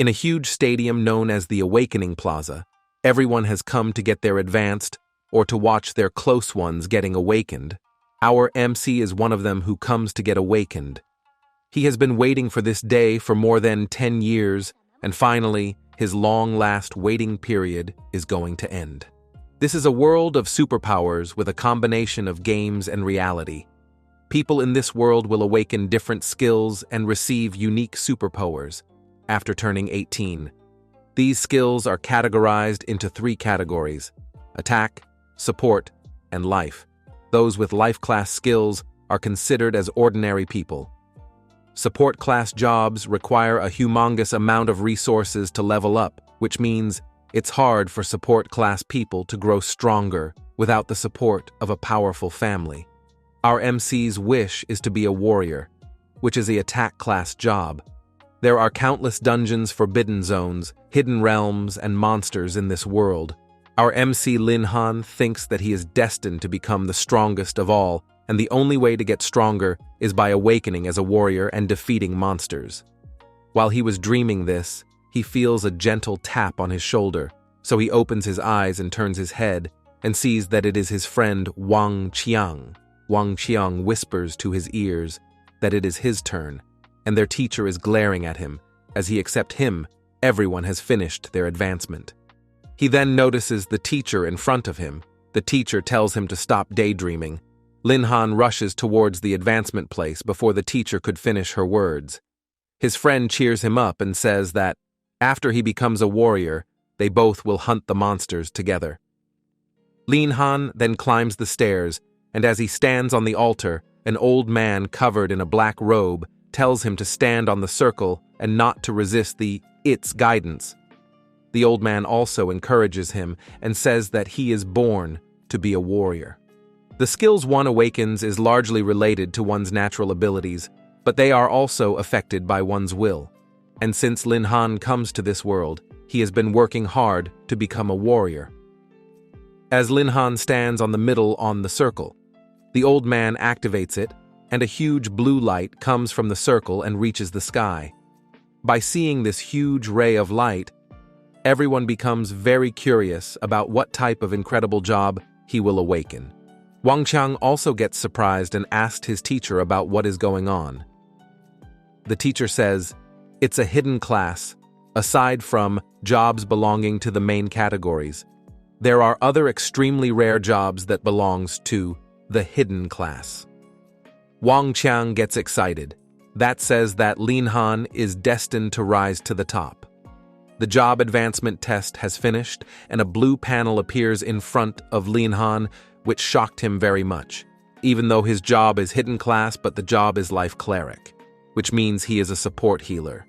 In a huge stadium known as the Awakening Plaza, everyone has come to get their advanced or to watch their close ones getting awakened. Our MC is one of them who comes to get awakened. He has been waiting for this day for more than 10 years, and finally, his long-last waiting period is going to end. This is a world of superpowers with a combination of games and reality. People in this world will awaken different skills and receive unique superpowers after turning 18. These skills are categorized into 3 categories: attack, support, and life. Those with life class skills are considered as ordinary people. Support class jobs require a humongous amount of resources to level up, which means it's hard for support class people to grow stronger without the support of a powerful family. Our MC's wish is to be a warrior, which is the attack class job. There are countless dungeons, forbidden zones, hidden realms, and monsters in this world. Our MC Lin Han thinks that he is destined to become the strongest of all, and the only way to get stronger is by awakening as a warrior and defeating monsters. While he was dreaming this, he feels a gentle tap on his shoulder, so he opens his eyes and turns his head and sees that it is his friend Wang Qiang. Wang Qiang whispers to his ears that it is his turn, and their teacher is glaring at him, as he except him, everyone has finished their advancement. He then notices the teacher in front of him. The teacher tells him to stop daydreaming. Lin Han rushes towards the advancement place before the teacher could finish her words. His friend cheers him up and says that, after he becomes a warrior, they both will hunt the monsters together. Lin Han then climbs the stairs, and as he stands on the altar, an old man covered in a black robe tells him to stand on the circle and not to resist its guidance. The old man also encourages him and says that he is born to be a warrior. The skills one awakens is largely related to one's natural abilities, but they are also affected by one's will. And since Lin Han comes to this world, he has been working hard to become a warrior. As Lin Han stands on the middle on the circle, the old man activates it, and a huge blue light comes from the circle and reaches the sky. By seeing this huge ray of light, everyone becomes very curious about what type of incredible job he will awaken. Wang Qiang also gets surprised and asked his teacher about what is going on. The teacher says, it's a hidden class, aside from jobs belonging to the main categories. There are other extremely rare jobs that belongs to the hidden class. Wang Qiang gets excited. That says that Lin Han is destined to rise to the top. The job advancement test has finished, and a blue panel appears in front of Lin Han, which shocked him very much. Even though his job is hidden class, but the job is life cleric, which means he is a support healer.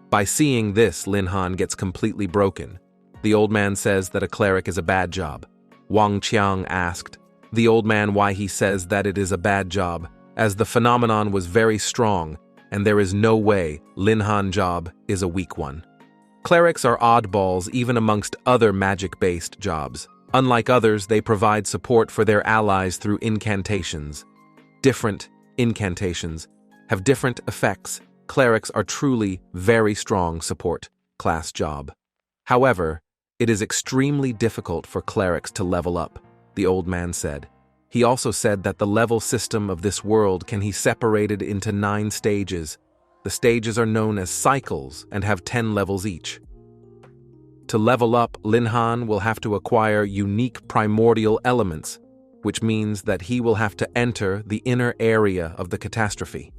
By seeing this, Lin Han gets completely broken. The old man says that a cleric is a bad job. Wang Qiang asked the old man why he says that it is a bad job, as the phenomenon was very strong, and there is no way Lin Han job is a weak one. Clerics are oddballs even amongst other magic-based jobs. Unlike others, they provide support for their allies through incantations. Different incantations have different effects. Clerics are truly very strong support class job. However, it is extremely difficult for clerics to level up, the old man said. He also said that the level system of this world can be separated into 9 stages. The stages are known as cycles and have 10 levels each. To level up, Lin Han will have to acquire unique primordial elements, which means that he will have to enter the inner area of the catastrophe.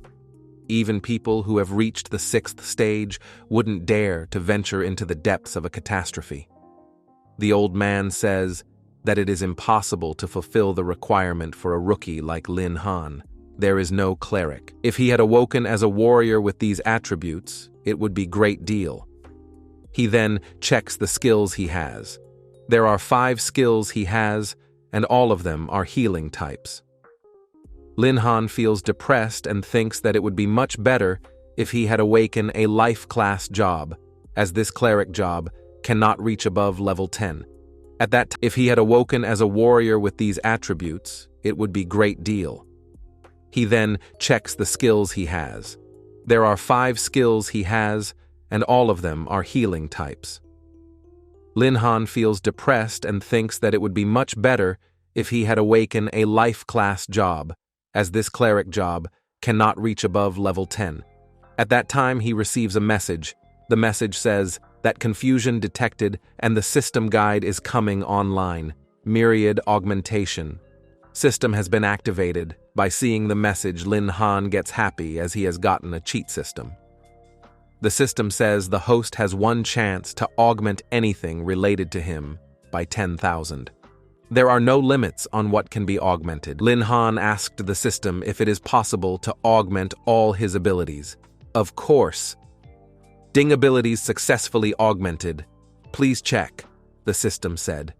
Even people who have reached the 6th stage wouldn't dare to venture into the depths of a catastrophe. The old man says that it is impossible to fulfill the requirement for a rookie like Lin Han. There is no cleric. If he had awoken as a warrior with these attributes, it would be great deal. He then checks the skills he has. There are 5 skills he has, and all of them are healing types. Lin Han feels depressed and thinks that it would be much better if he had awakened a life class job, as this cleric job cannot reach above level 10. If he had awoken as a warrior with these attributes, it would be great deal. He then checks the skills he has. There are 5 skills he has, and all of them are healing types. Lin Han feels depressed and thinks that it would be much better if he had awakened a life class job, as this cleric job cannot reach above level 10. At that time, he receives a message. The message says that confusion detected and the system guide is coming online. Myriad augmentation. System has been activated. By seeing the message, Lin Han gets happy as he has gotten a cheat system. The system says the host has one chance to augment anything related to him by 10,000. There are no limits on what can be augmented. Lin Han asked the system if it is possible to augment all his abilities. Of course. Ding abilities successfully augmented. Please check, the system said.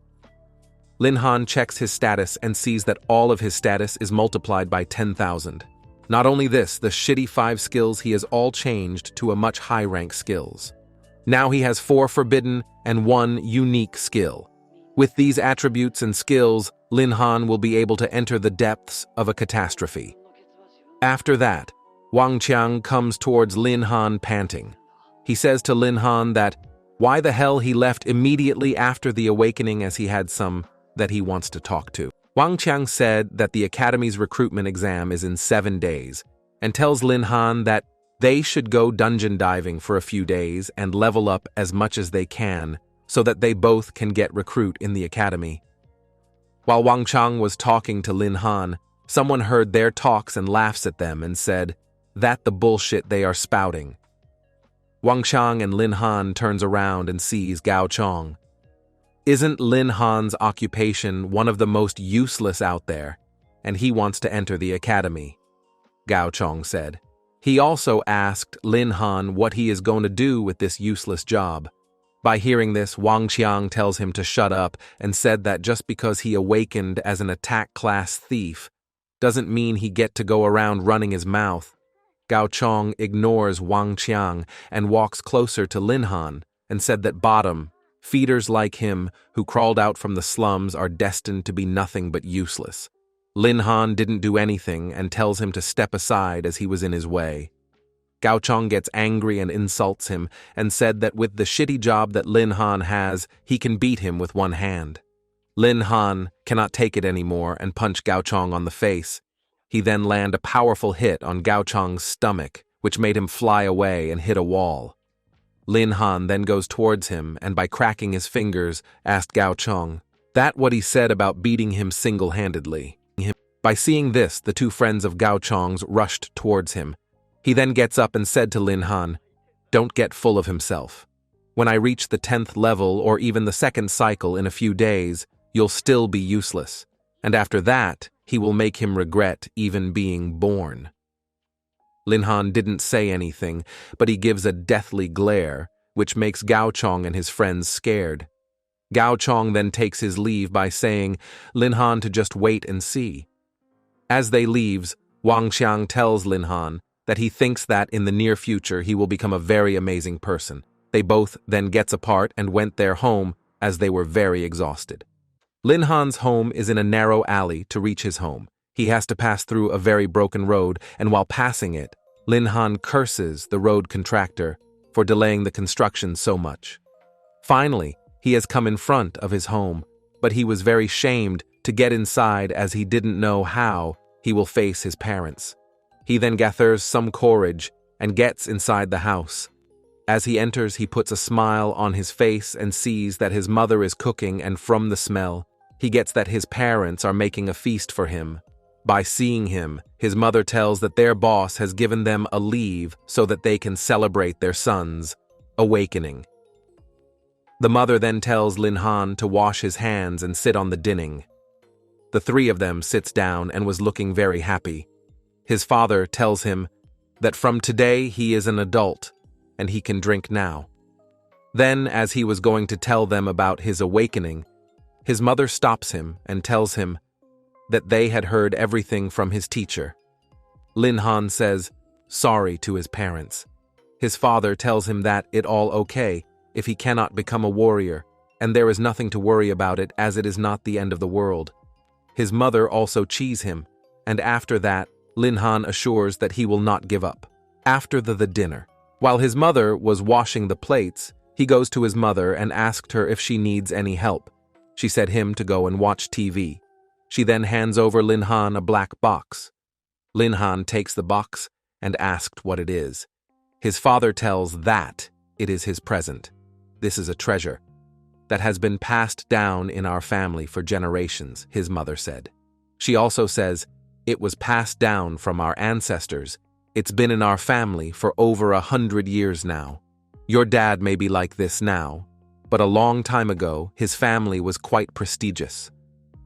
Lin Han checks his status and sees that all of his status is multiplied by 10,000. Not only this, the shitty 5 skills he has all changed to a much high-rank skills. Now he has 4 forbidden and 1 unique skill. With these attributes and skills, Lin Han will be able to enter the depths of a catastrophe. After that, Wang Qiang comes towards Lin Han panting. He says to Lin Han that why the hell he left immediately after the awakening as he had some that he wants to talk to. Wang Qiang said that the Academy's recruitment exam is in 7 days and tells Lin Han that they should go dungeon diving for a few days and level up as much as they can so that they both can get recruit in the Academy. While Wang Qiang was talking to Lin Han, someone heard their talks and laughs at them and said, "That the bullshit they are spouting." Wang Qiang and Lin Han turns around and sees Gao Chong. Isn't Lin Han's occupation one of the most useless out there, and he wants to enter the Academy? Gao Chong said. He also asked Lin Han what he is going to do with this useless job. By hearing this, Wang Qiang tells him to shut up and said that just because he awakened as an attack class thief doesn't mean he get to go around running his mouth. Gao Chong ignores Wang Qiang and walks closer to Lin Han and said that bottom, feeders like him who crawled out from the slums are destined to be nothing but useless. Lin Han didn't do anything and tells him to step aside as he was in his way. Gao Chong gets angry and insults him and said that with the shitty job that Lin Han has, he can beat him with one hand. Lin Han cannot take it anymore and punch Gao Chong on the face. He then land a powerful hit on Gao Chong's stomach, which made him fly away and hit a wall. Lin Han then goes towards him and by cracking his fingers asked Gao Chong that what he said about beating him single-handedly. By seeing this, the two friends of Gao Chong's rushed towards him. He then gets up and said to Lin Han, "Don't get full of himself. When I reach the 10th level or even the 2nd cycle in a few days, you'll still be useless. And after that, he will make him regret even being born." Lin Han didn't say anything, but he gives a deathly glare, which makes Gao Chong and his friends scared. Gao Chong then takes his leave by saying Lin Han to just wait and see. As they leaves, Wang Qiang tells Lin Han that he thinks that in the near future he will become a very amazing person. They both then gets apart and went their home as they were very exhausted. Lin Han's home is in a narrow alley. To reach his home, he has to pass through a very broken road, and while passing it, Lin Han curses the road contractor for delaying the construction so much. Finally, he has come in front of his home, but he was very shamed to get inside as he didn't know how he will face his parents. He then gathers some courage and gets inside the house. As he enters, he puts a smile on his face and sees that his mother is cooking, and from the smell, he gets that his parents are making a feast for him. By seeing him, his mother tells that their boss has given them a leave so that they can celebrate their son's awakening. The mother then tells Lin Han to wash his hands and sit on the dinning. The three of them sits down and was looking very happy. His father tells him that from today he is an adult and he can drink now. Then, as he was going to tell them about his awakening, his mother stops him and tells him that they had heard everything from his teacher. Lin Han says sorry to his parents. His father tells him that it all okay if he cannot become a warrior, and there is nothing to worry about it as it is not the end of the world. His mother also cheese him, and after that, Lin Han assures that he will not give up. After the dinner, While his mother was washing the plates, he goes to his mother and asked her if she needs any help. She said him to go and watch TV. She then hands over Lin Han a black box. Lin Han takes the box and asked what it is. His father tells that it is his present. This is a treasure that has been passed down in our family for generations, his mother said. She also says, it was passed down from our ancestors. It's been in our family for over 100 years now. Your dad may be like this now, but a long time ago, his family was quite prestigious.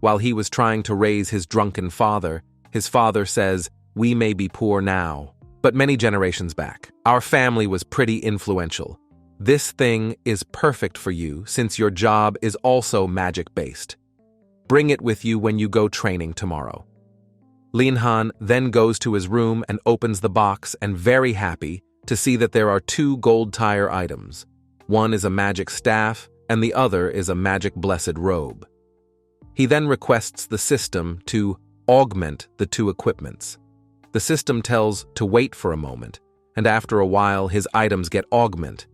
While he was trying to raise his drunken father, his father says, we may be poor now, but many generations back, our family was pretty influential. This thing is perfect for you since your job is also magic-based. Bring it with you when you go training tomorrow. Lin Han then goes to his room and opens the box and very happy to see that there are 2 gold tire items. One is a magic staff and the other is a magic blessed robe. He then requests the system to augment the 2 equipments. The system tells to wait for a moment, and after a while his items get augment.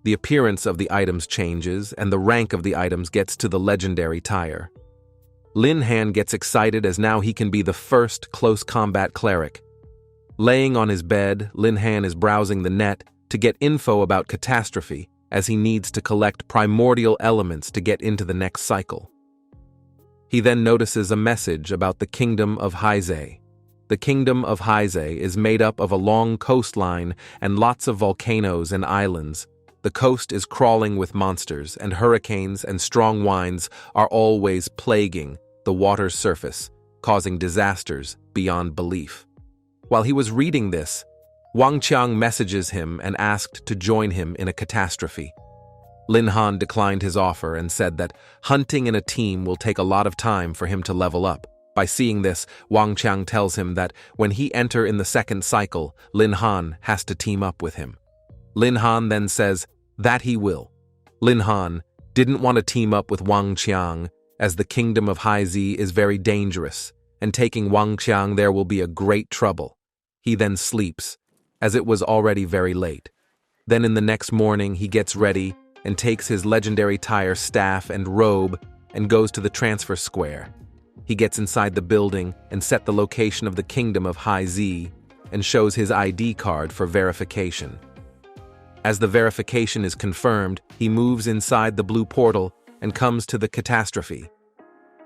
The appearance of the items changes, and the rank of the items gets to the legendary tire. Lin Han gets excited as now he can be the first close combat cleric. Laying on his bed, Lin Han is browsing the net to get info about catastrophe, as he needs to collect primordial elements to get into the next cycle. He then notices a message about the Kingdom of Heizei. The Kingdom of Heizei is made up of a long coastline and lots of volcanoes and islands. The coast is crawling with monsters, and hurricanes and strong winds are always plaguing the water's surface, causing disasters beyond belief. While he was reading this, Wang Qiang messages him and asked to join him in a catastrophe. Lin Han declined his offer and said that hunting in a team will take a lot of time for him to level up. By seeing this, Wang Qiang tells him that when he enter in the second cycle, Lin Han has to team up with him. Lin Han then says that he will. Lin Han didn't want to team up with Wang Qiang, as the Kingdom of Heizei is very dangerous, and taking Wang Qiang there will be a great trouble. He then sleeps, as it was already very late. Then in the next morning he gets ready and takes his legendary tire staff and robe and goes to the transfer square. He gets inside the building and set the location of the Kingdom of Heizei and shows his ID card for verification. As the verification is confirmed, he moves inside the blue portal and comes to the catastrophe.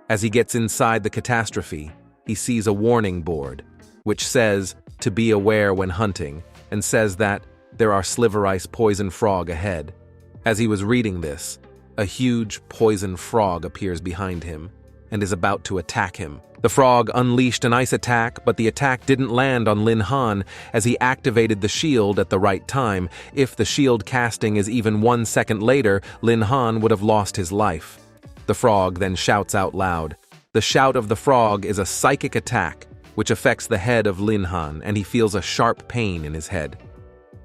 As he gets inside the catastrophe, he sees a warning board, which says to be aware when hunting, and says that there are Sliverice poison frog ahead. As he was reading this, a huge poison frog appears behind him and is about to attack him. The frog unleashed an ice attack, but the attack didn't land on Lin Han as he activated the shield at the right time. If the shield casting is even 1 second later, Lin Han would have lost his life. The frog then shouts out loud. The shout of the frog is a psychic attack, which affects the head of Lin Han, and he feels a sharp pain in his head.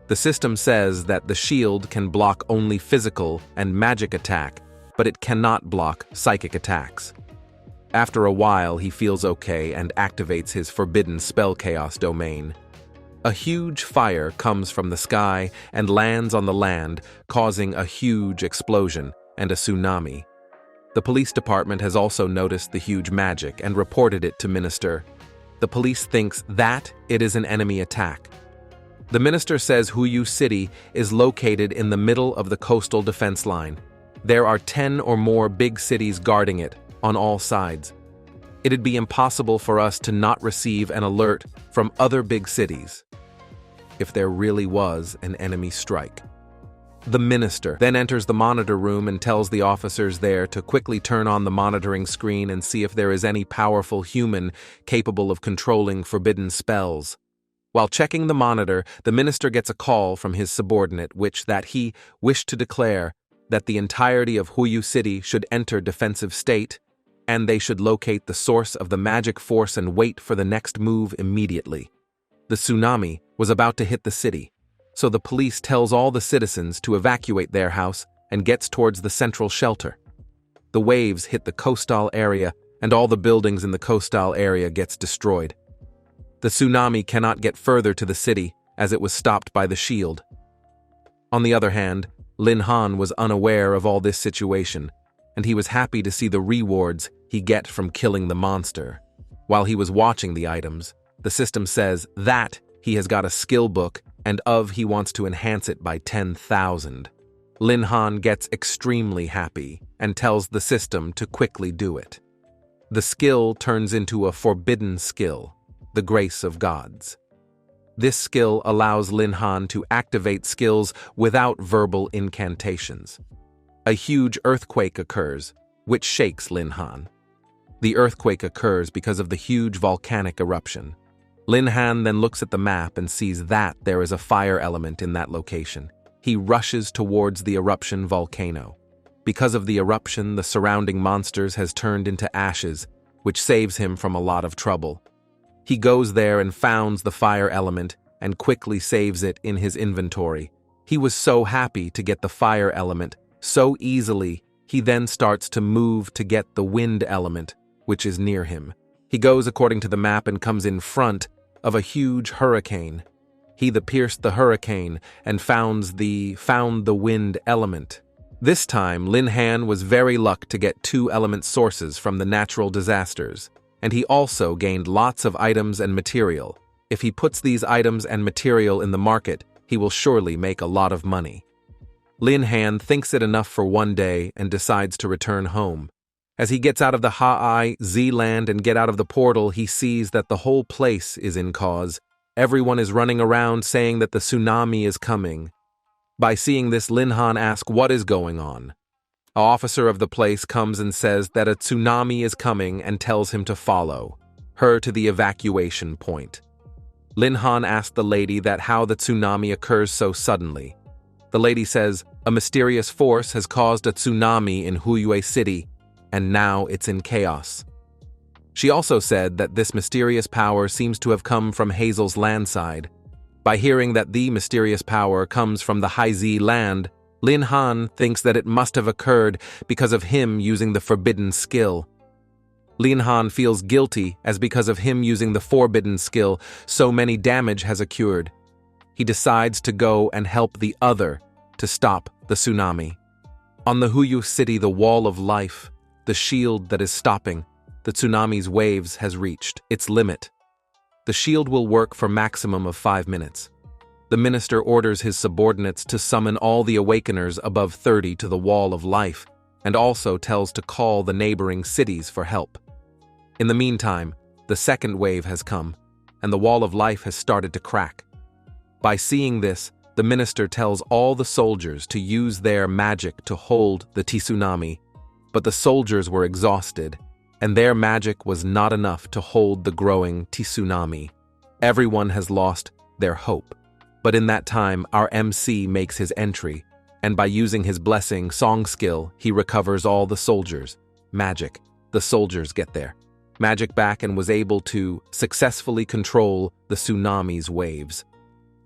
The system says that the shield can block only physical and magic attack, but it cannot block psychic attacks. After a while, he feels okay and activates his forbidden spell chaos domain. A huge fire comes from the sky and lands on the land, causing a huge explosion and a tsunami. The police department has also noticed the huge magic and reported it to Minister. The police thinks that it is an enemy attack. The minister says Huyu City is located in the middle of the coastal defense line. There are 10 or more big cities guarding it on all sides. It'd be impossible for us to not receive an alert from other big cities if there really was an enemy strike. The minister then enters the monitor room and tells the officers there to quickly turn on the monitoring screen and see if there is any powerful human capable of controlling forbidden spells. While checking the monitor, the minister gets a call from his subordinate that he wished to declare that the entirety of Huyu City should enter defensive state, and they should locate the source of the magic force and wait for the next move immediately. The tsunami was about to hit the city, so the police tells all the citizens to evacuate their house and gets towards the central shelter. The waves hit the coastal area, and all the buildings in the coastal area gets destroyed. The tsunami cannot get further to the city as it was stopped by the shield. On the other hand, Lin Han was unaware of all this situation, and he was happy to see the rewards he get from killing the monster. While he was watching the items, the system says that he has got a skill book and he wants to enhance it by 10,000. Lin Han gets extremely happy and tells the system to quickly do it. The skill turns into a forbidden skill, the Grace of Gods. This skill allows Lin Han to activate skills without verbal incantations. A huge earthquake occurs, which shakes Lin Han. The earthquake occurs because of the huge volcanic eruption. Lin Han then looks at the map and sees that there is a fire element in that location. He rushes towards the eruption volcano. Because of the eruption, the surrounding monsters has turned into ashes, which saves him from a lot of trouble. He goes there and founds the fire element and quickly saves it in his inventory. He was so happy to get the fire element so easily, he then starts to move to get the wind element, which is near him. He goes according to the map and comes in front of a huge hurricane. He pierced the hurricane and found the wind element. This time, Lin Han was very lucky to get 2 element sources from the natural disasters, and he also gained lots of items and material. If he puts these items and material in the market, he will surely make a lot of money. Lin Han thinks it enough for one day and decides to return home. As he gets out of the Ha-I-Z land and get out of the portal, he sees that the whole place is in cause. Everyone is running around saying that the tsunami is coming. By seeing this, Lin Han asks what is going on. An officer of the place comes and says that a tsunami is coming and tells him to follow her to the evacuation point. Lin Han asks the lady that how the tsunami occurs so suddenly. The lady says, a mysterious force has caused a tsunami in Huyue City, and now it's in chaos. She also said that this mysterious power seems to have come from Hazel's landside. By hearing that the mysterious power comes from the Haizi land, Lin Han thinks that it must have occurred because of him using the forbidden skill. Lin Han feels guilty as because of him using the forbidden skill, so many damage has occurred. He decides to go and help the other to stop the tsunami. On the Huyue City, the wall of life, the shield that is stopping the tsunami's waves has reached its limit. The shield will work for maximum of 5 minutes. The minister orders his subordinates to summon all the awakeners above 30 to the wall of life, and also tells to call the neighboring cities for help. In the meantime, the second wave has come, and the wall of life has started to crack. By seeing this, the minister tells all the soldiers to use their magic to hold the tsunami, but the soldiers were exhausted, and their magic was not enough to hold the growing tsunami. Everyone has lost their hope. But in that time, our MC makes his entry, and by using his blessing song skill, he recovers all the soldiers. Magic. The soldiers get their magic back and was able to successfully control the tsunami's waves.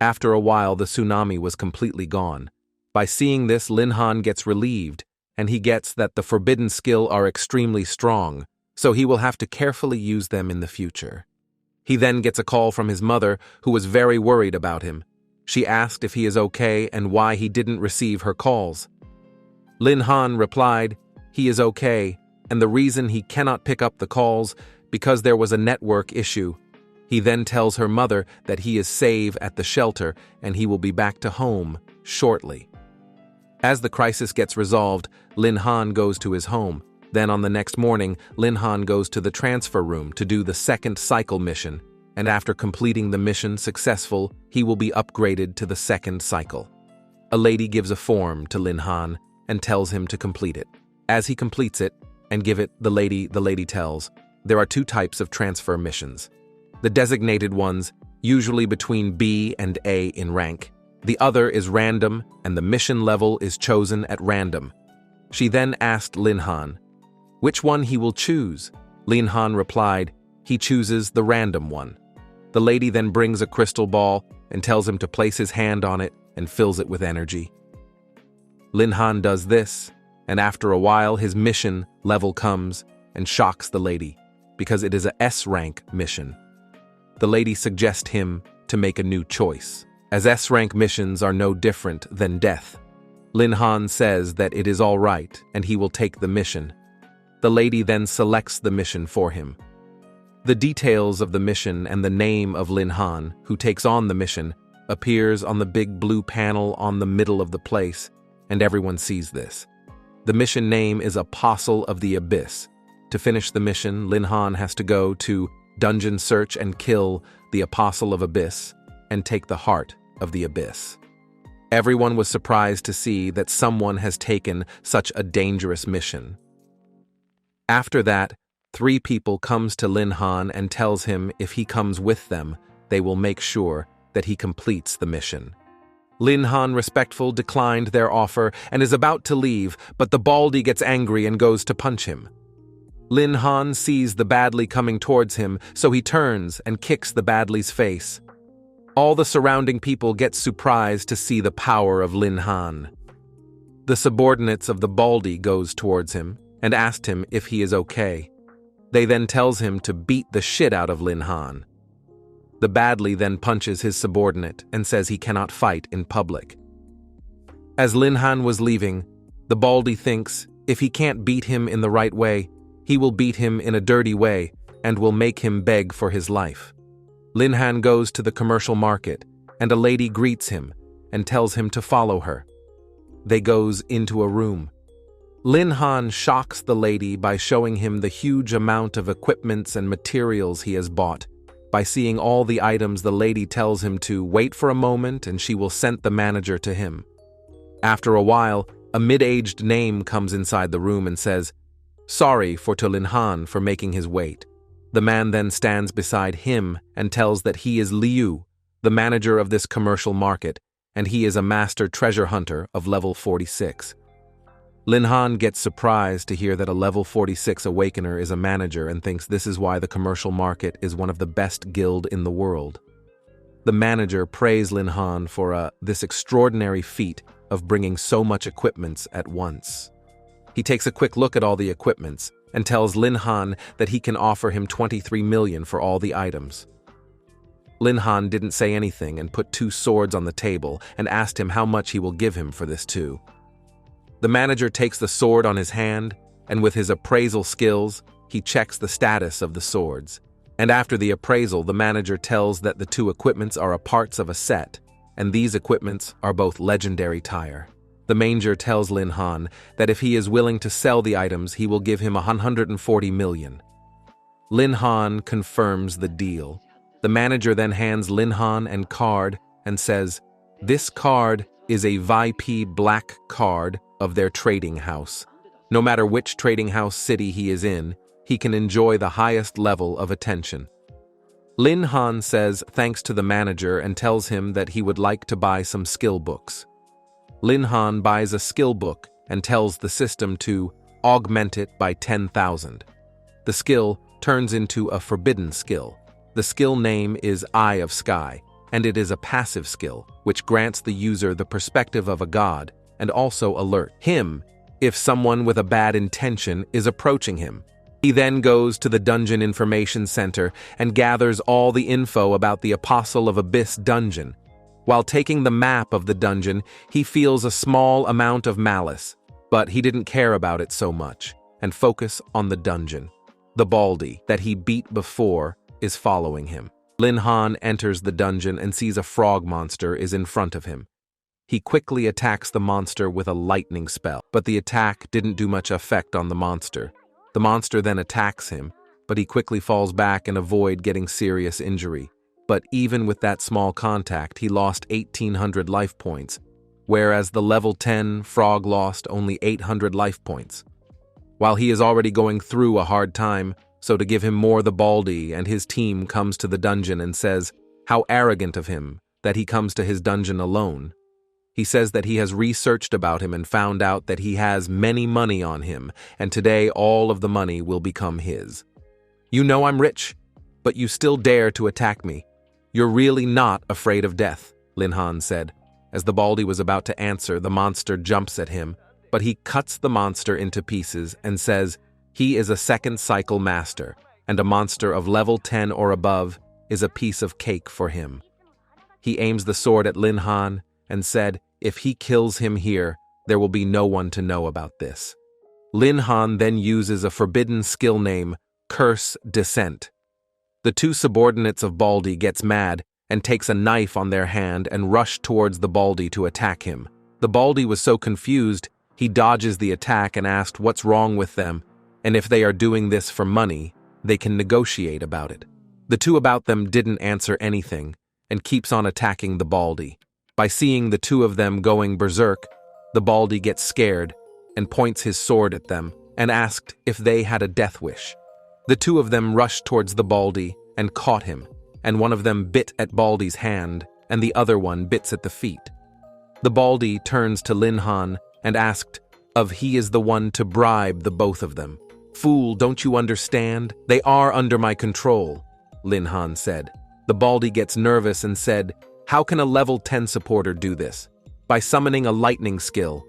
After a while, the tsunami was completely gone. By seeing this, Lin Han gets relieved, and he gets that the forbidden skill are extremely strong, so he will have to carefully use them in the future. He then gets a call from his mother, who was very worried about him. She asked if he is okay and why he didn't receive her calls. Lin Han replied, he is okay, and the reason he cannot pick up the calls because there was a network issue. He then tells her mother that he is safe at the shelter and he will be back to home shortly. As the crisis gets resolved, Lin Han goes to his home. Then on the next morning, Lin Han goes to the transfer room to do the second cycle mission, and after completing the mission successful, he will be upgraded to the second cycle. A lady gives a form to Lin Han and tells him to complete it. As he completes it and give it the lady tells, there are 2 types of transfer missions. The designated ones, usually between B and A in rank. The other is random, and the mission level is chosen at random. She then asked Lin Han which one he will choose. Lin Han replied, he chooses the random one. The lady then brings a crystal ball and tells him to place his hand on it and fills it with energy. Lin Han does this, and after a while his mission level comes and shocks the lady because it is a S rank mission. The lady suggests him to make a new choice. as S-rank missions are no different than death. Lin Han says that it is all right and he will take the mission. The lady then selects the mission for him. The details of the mission and the name of Lin Han, who takes on the mission, appears on the big blue panel on the middle of the place, and everyone sees this. The mission name is Apostle of the Abyss. To finish the mission, Lin Han has to go to dungeon search and kill the Apostle of Abyss and take the heart of the Abyss. Everyone was surprised to see that someone has taken such a dangerous mission. After that, 3 people comes to Lin Han and tells him if he comes with them, they will make sure that he completes the mission. Lin Han respectful declined their offer and is about to leave, but the Baldy gets angry and goes to punch him. Lin Han sees the Badly coming towards him, so he turns and kicks the Badly's face. All the surrounding people get surprised to see the power of Lin Han. The subordinates of the Baldy goes towards him and asked him if he is okay. They then tells him to beat the shit out of Lin Han. The Badly then punches his subordinate and says he cannot fight in public. As Lin Han was leaving, the Baldy thinks if he can't beat him in the right way, he will beat him in a dirty way and will make him beg for his life. Lin Han goes to the commercial market, and a lady greets him and tells him to follow her. They goes into a room. Lin Han shocks the lady by showing him the huge amount of equipments and materials he has bought. By seeing all the items, the lady tells him to wait for a moment and she will send the manager to him. After a while, a mid-aged name comes inside the room and says, "Sorry to Lin Han for making his wait." The man then stands beside him and tells that he is Liu, the manager of this commercial market, and he is a master treasure hunter of level 46. Lin Han gets surprised to hear that a level 46 awakener is a manager and thinks this is why the commercial market is one of the best guild in the world. The manager praised Lin Han for this extraordinary feat of bringing so much equipments at once. He takes a quick look at all the equipments and tells Lin Han that he can offer him 23 million for all the items. Lin Han didn't say anything and put 2 swords on the table and asked him how much he will give him for this too. The manager takes the sword on his hand, and with his appraisal skills, he checks the status of the swords. And after the appraisal, the manager tells that the 2 equipments are a parts of a set, and these equipments are both legendary tire. The manager tells Lin Han that if he is willing to sell the items, he will give him 140 million. Lin Han confirms the deal. The manager then hands Lin Han a card and says, "This card is a VIP black card of their trading house. No matter which trading house city he is in, he can enjoy the highest level of attention." Lin Han says thanks to the manager and tells him that he would like to buy some skill books. Lin Han buys a skill book and tells the system to augment it by 10,000. The skill turns into a forbidden skill. The skill name is Eye of Sky, and it is a passive skill which grants the user the perspective of a god and also alert him if someone with a bad intention is approaching him. He then goes to the Dungeon Information Center and gathers all the info about the Apostle of Abyss dungeon. While taking the map of the dungeon, he feels a small amount of malice, but he didn't care about it so much and focus on the dungeon. The Baldy that he beat before is following him. Lin Han enters the dungeon and sees a frog monster is in front of him. He quickly attacks the monster with a lightning spell, but the attack didn't do much effect on the monster. The monster then attacks him, but he quickly falls back and avoids getting serious injury. But even with that small contact, he lost 1,800 life points, whereas the level 10 frog lost only 800 life points. While he is already going through a hard time, so to give him more, the Baldy and his team comes to the dungeon and says how arrogant of him that he comes to his dungeon alone. He says that he has researched about him and found out that he has many money on him, and today all of the money will become his. "You know I'm rich, but you still dare to attack me. You're really not afraid of death," Lin Han said. As the Baldy was about to answer, the monster jumps at him, but he cuts the monster into pieces and says he is a second cycle master, and a monster of level 10 or above is a piece of cake for him. He aims the sword at Lin Han and said, if he kills him here, there will be no one to know about this. Lin Han then uses a forbidden skill name, Curse Descent. The two subordinates of Baldy gets mad and takes a knife on their hand and rush towards the Baldy to attack him. The Baldy was so confused, he dodges the attack and asked what's wrong with them, and if they are doing this for money, they can negotiate about it. The two about them didn't answer anything and keeps on attacking the Baldy. By seeing the two of them going berserk, the Baldy gets scared and points his sword at them and asked if they had a death wish. The two of them rushed towards the Baldy and caught him, and one of them bit at Baldy's hand and the other one bits at the feet. The Baldy turns to Lin Han and asked if he is the one to bribe the both of them. Fool, don't you understand? They are under my control, Lin Han said. The Baldy gets nervous and said, how can a level 10 supporter do this? By summoning a lightning skill.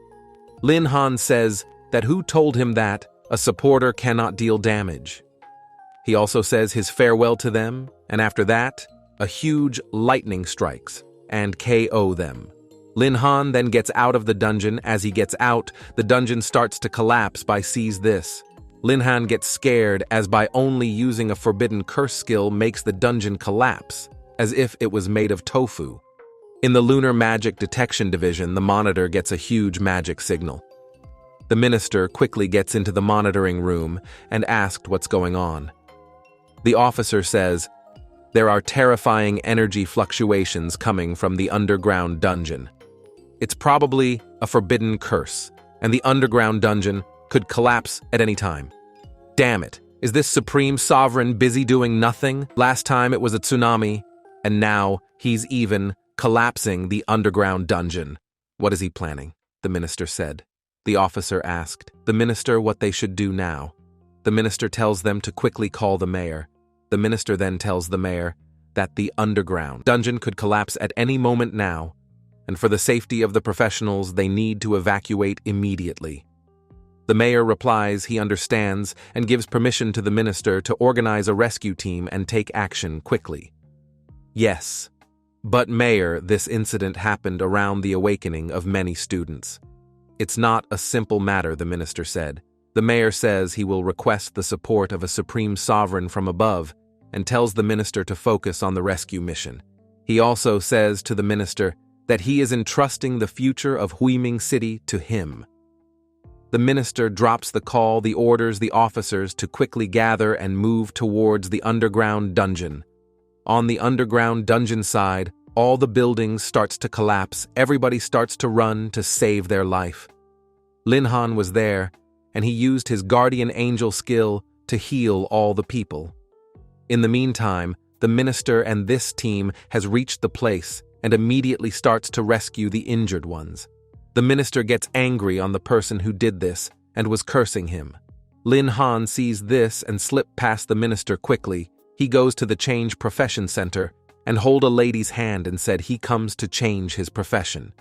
Lin Han says that who told him that a supporter cannot deal damage. He also says his farewell to them, and after that, a huge lightning strikes and KO them. Lin Han then gets out of the dungeon. As he gets out, the dungeon starts to collapse by sees this. Lin Han gets scared as by only using a forbidden curse skill makes the dungeon collapse, as if it was made of tofu. In the Lunar Magic Detection Division, the monitor gets a huge magic signal. The minister quickly gets into the monitoring room and asked what's going on. The officer says, there are terrifying energy fluctuations coming from the underground dungeon. It's probably a forbidden curse, and the underground dungeon could collapse at any time. Damn it, is this Supreme Sovereign busy doing nothing? Last time it was a tsunami, and now he's even collapsing the underground dungeon. What is he planning? The minister said. The officer asked the minister what they should do now. The minister tells them to quickly call the mayor. The minister then tells the mayor that the underground dungeon could collapse at any moment now, and for the safety of the professionals, they need to evacuate immediately. The mayor replies he understands and gives permission to the minister to organize a rescue team and take action quickly. Yes, but mayor, this incident happened around the awakening of many students. It's not a simple matter, the minister said. The mayor says he will request the support of a supreme sovereign from above and tells the minister to focus on the rescue mission. He also says to the minister that he is entrusting the future of Huiming City to him. The minister drops the call, the orders the officers to quickly gather and move towards the underground dungeon. On the underground dungeon side, all the buildings starts to collapse. Everybody starts to run to save their life. Lin Han was there, and he used his guardian angel skill to heal all the people. In the meantime, the minister and this team has reached the place and immediately starts to rescue the injured ones. The minister gets angry on the person who did this and was cursing him. Lin Han sees this and slips past the minister quickly. He goes to the Change Profession Center and hold a lady's hand and said he comes to change his profession.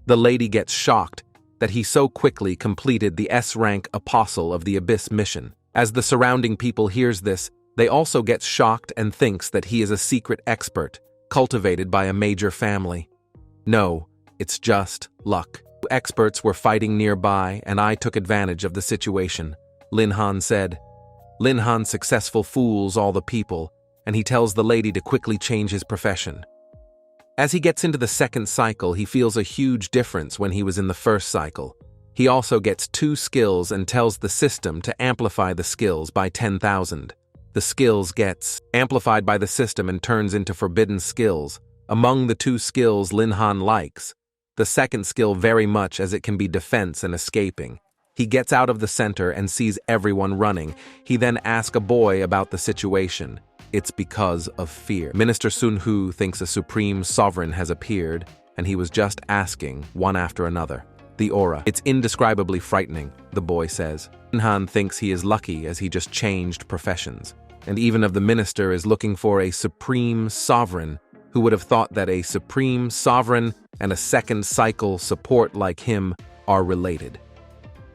The lady gets shocked that he so quickly completed the S-rank Apostle of the Abyss mission. As the surrounding people hears this, they also get shocked and thinks that he is a secret expert, cultivated by a major family. No, it's just luck. Experts were fighting nearby and I took advantage of the situation, Lin Han said. Lin Han successful fools all the people, and he tells the lady to quickly change his profession. As he gets into the second cycle, he feels a huge difference when he was in the first cycle. He also gets 2 skills and tells the system to amplify the skills by 10,000. The skills gets amplified by the system and turns into forbidden skills. Among the 2 skills Lin Han likes, the second skill very much as it can be defense and escaping. He gets out of the center and sees everyone running. He then asks a boy about the situation. It's because of fear. Minister Sun Hu thinks a supreme sovereign has appeared, and he was just asking one after another. The aura. It's indescribably frightening, the boy says. Lin Han thinks he is lucky as he just changed professions. And even if the minister is looking for a supreme sovereign, who would have thought that a supreme sovereign and a second cycle support like him are related.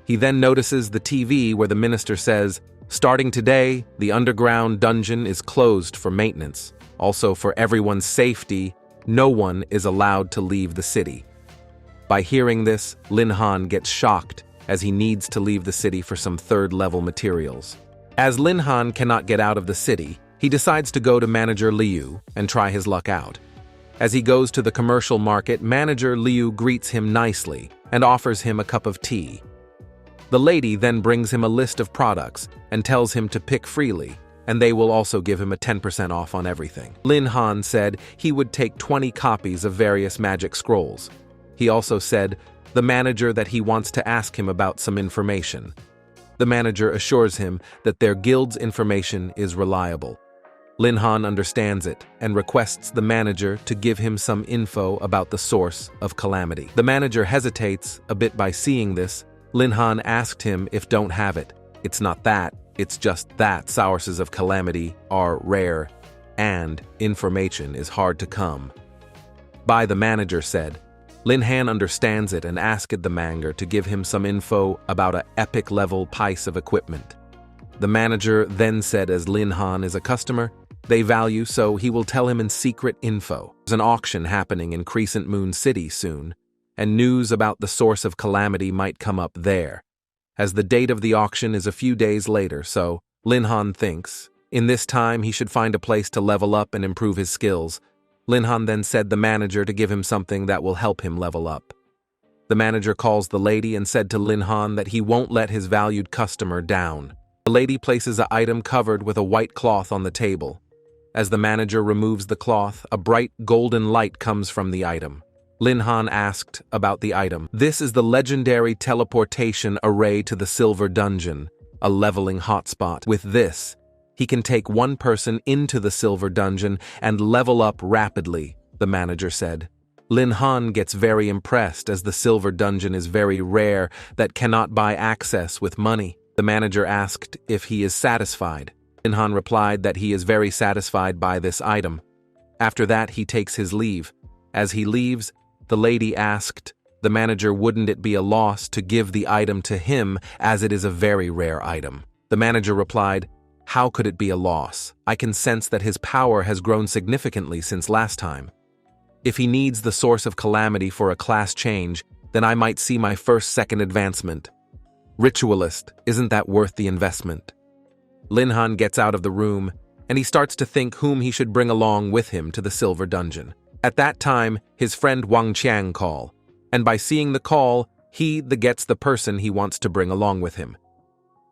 He then notices the TV where the minister says, starting today, the underground dungeon is closed for maintenance. Also for everyone's safety, no one is allowed to leave the city. By hearing this, Lin Han gets shocked as he needs to leave the city for some third-level materials. As Lin Han cannot get out of the city, he decides to go to Manager Liu and try his luck out. As he goes to the commercial market, Manager Liu greets him nicely and offers him a cup of tea. The lady then brings him a list of products and tells him to pick freely, and they will also give him a 10% off on everything. Lin Han said he would take 20 copies of various magic scrolls. He also said the manager that he wants to ask him about some information. The manager assures him that their guild's information is reliable. Lin Han understands it and requests the manager to give him some info about the source of calamity. The manager hesitates a bit by seeing this. Lin Han asked him if don't have it. It's not that, it's just that sources of calamity are rare and information is hard to come by. The manager said. Lin Han understands it and asked the manager to give him some info about a epic level piece of equipment. The manager then said as Lin Han is a customer, they value, so he will tell him in secret info. There's an auction happening in Crescent Moon City soon, and news about the source of calamity might come up there, as the date of the auction is a few days later, so Lin Han thinks, in this time he should find a place to level up and improve his skills. Lin Han then said the manager to give him something that will help him level up. The manager calls the lady and said to Lin Han that he won't let his valued customer down. The lady places an item covered with a white cloth on the table. As the manager removes the cloth, a bright golden light comes from the item. Lin Han asked about the item. This is the legendary teleportation array to the Silver Dungeon, a leveling hotspot. With this, he can take one person into the Silver Dungeon and level up rapidly, the manager said. Lin Han gets very impressed as the Silver Dungeon is very rare that cannot buy access with money. The manager asked if he is satisfied. Lin Han replied that he is very satisfied by this item. After that, he takes his leave. As he leaves, the lady asked the manager wouldn't it be a loss to give the item to him as it is a very rare item. The manager replied, how could it be a loss? I can sense that his power has grown significantly since last time. If he needs the source of calamity for a class change, then I might see my second advancement. Ritualist, isn't that worth the investment? Lin Han gets out of the room, and he starts to think whom he should bring along with him to the Silver Dungeon. At that time, his friend Wang Qiang call, and by seeing the call, he gets the person he wants to bring along with him.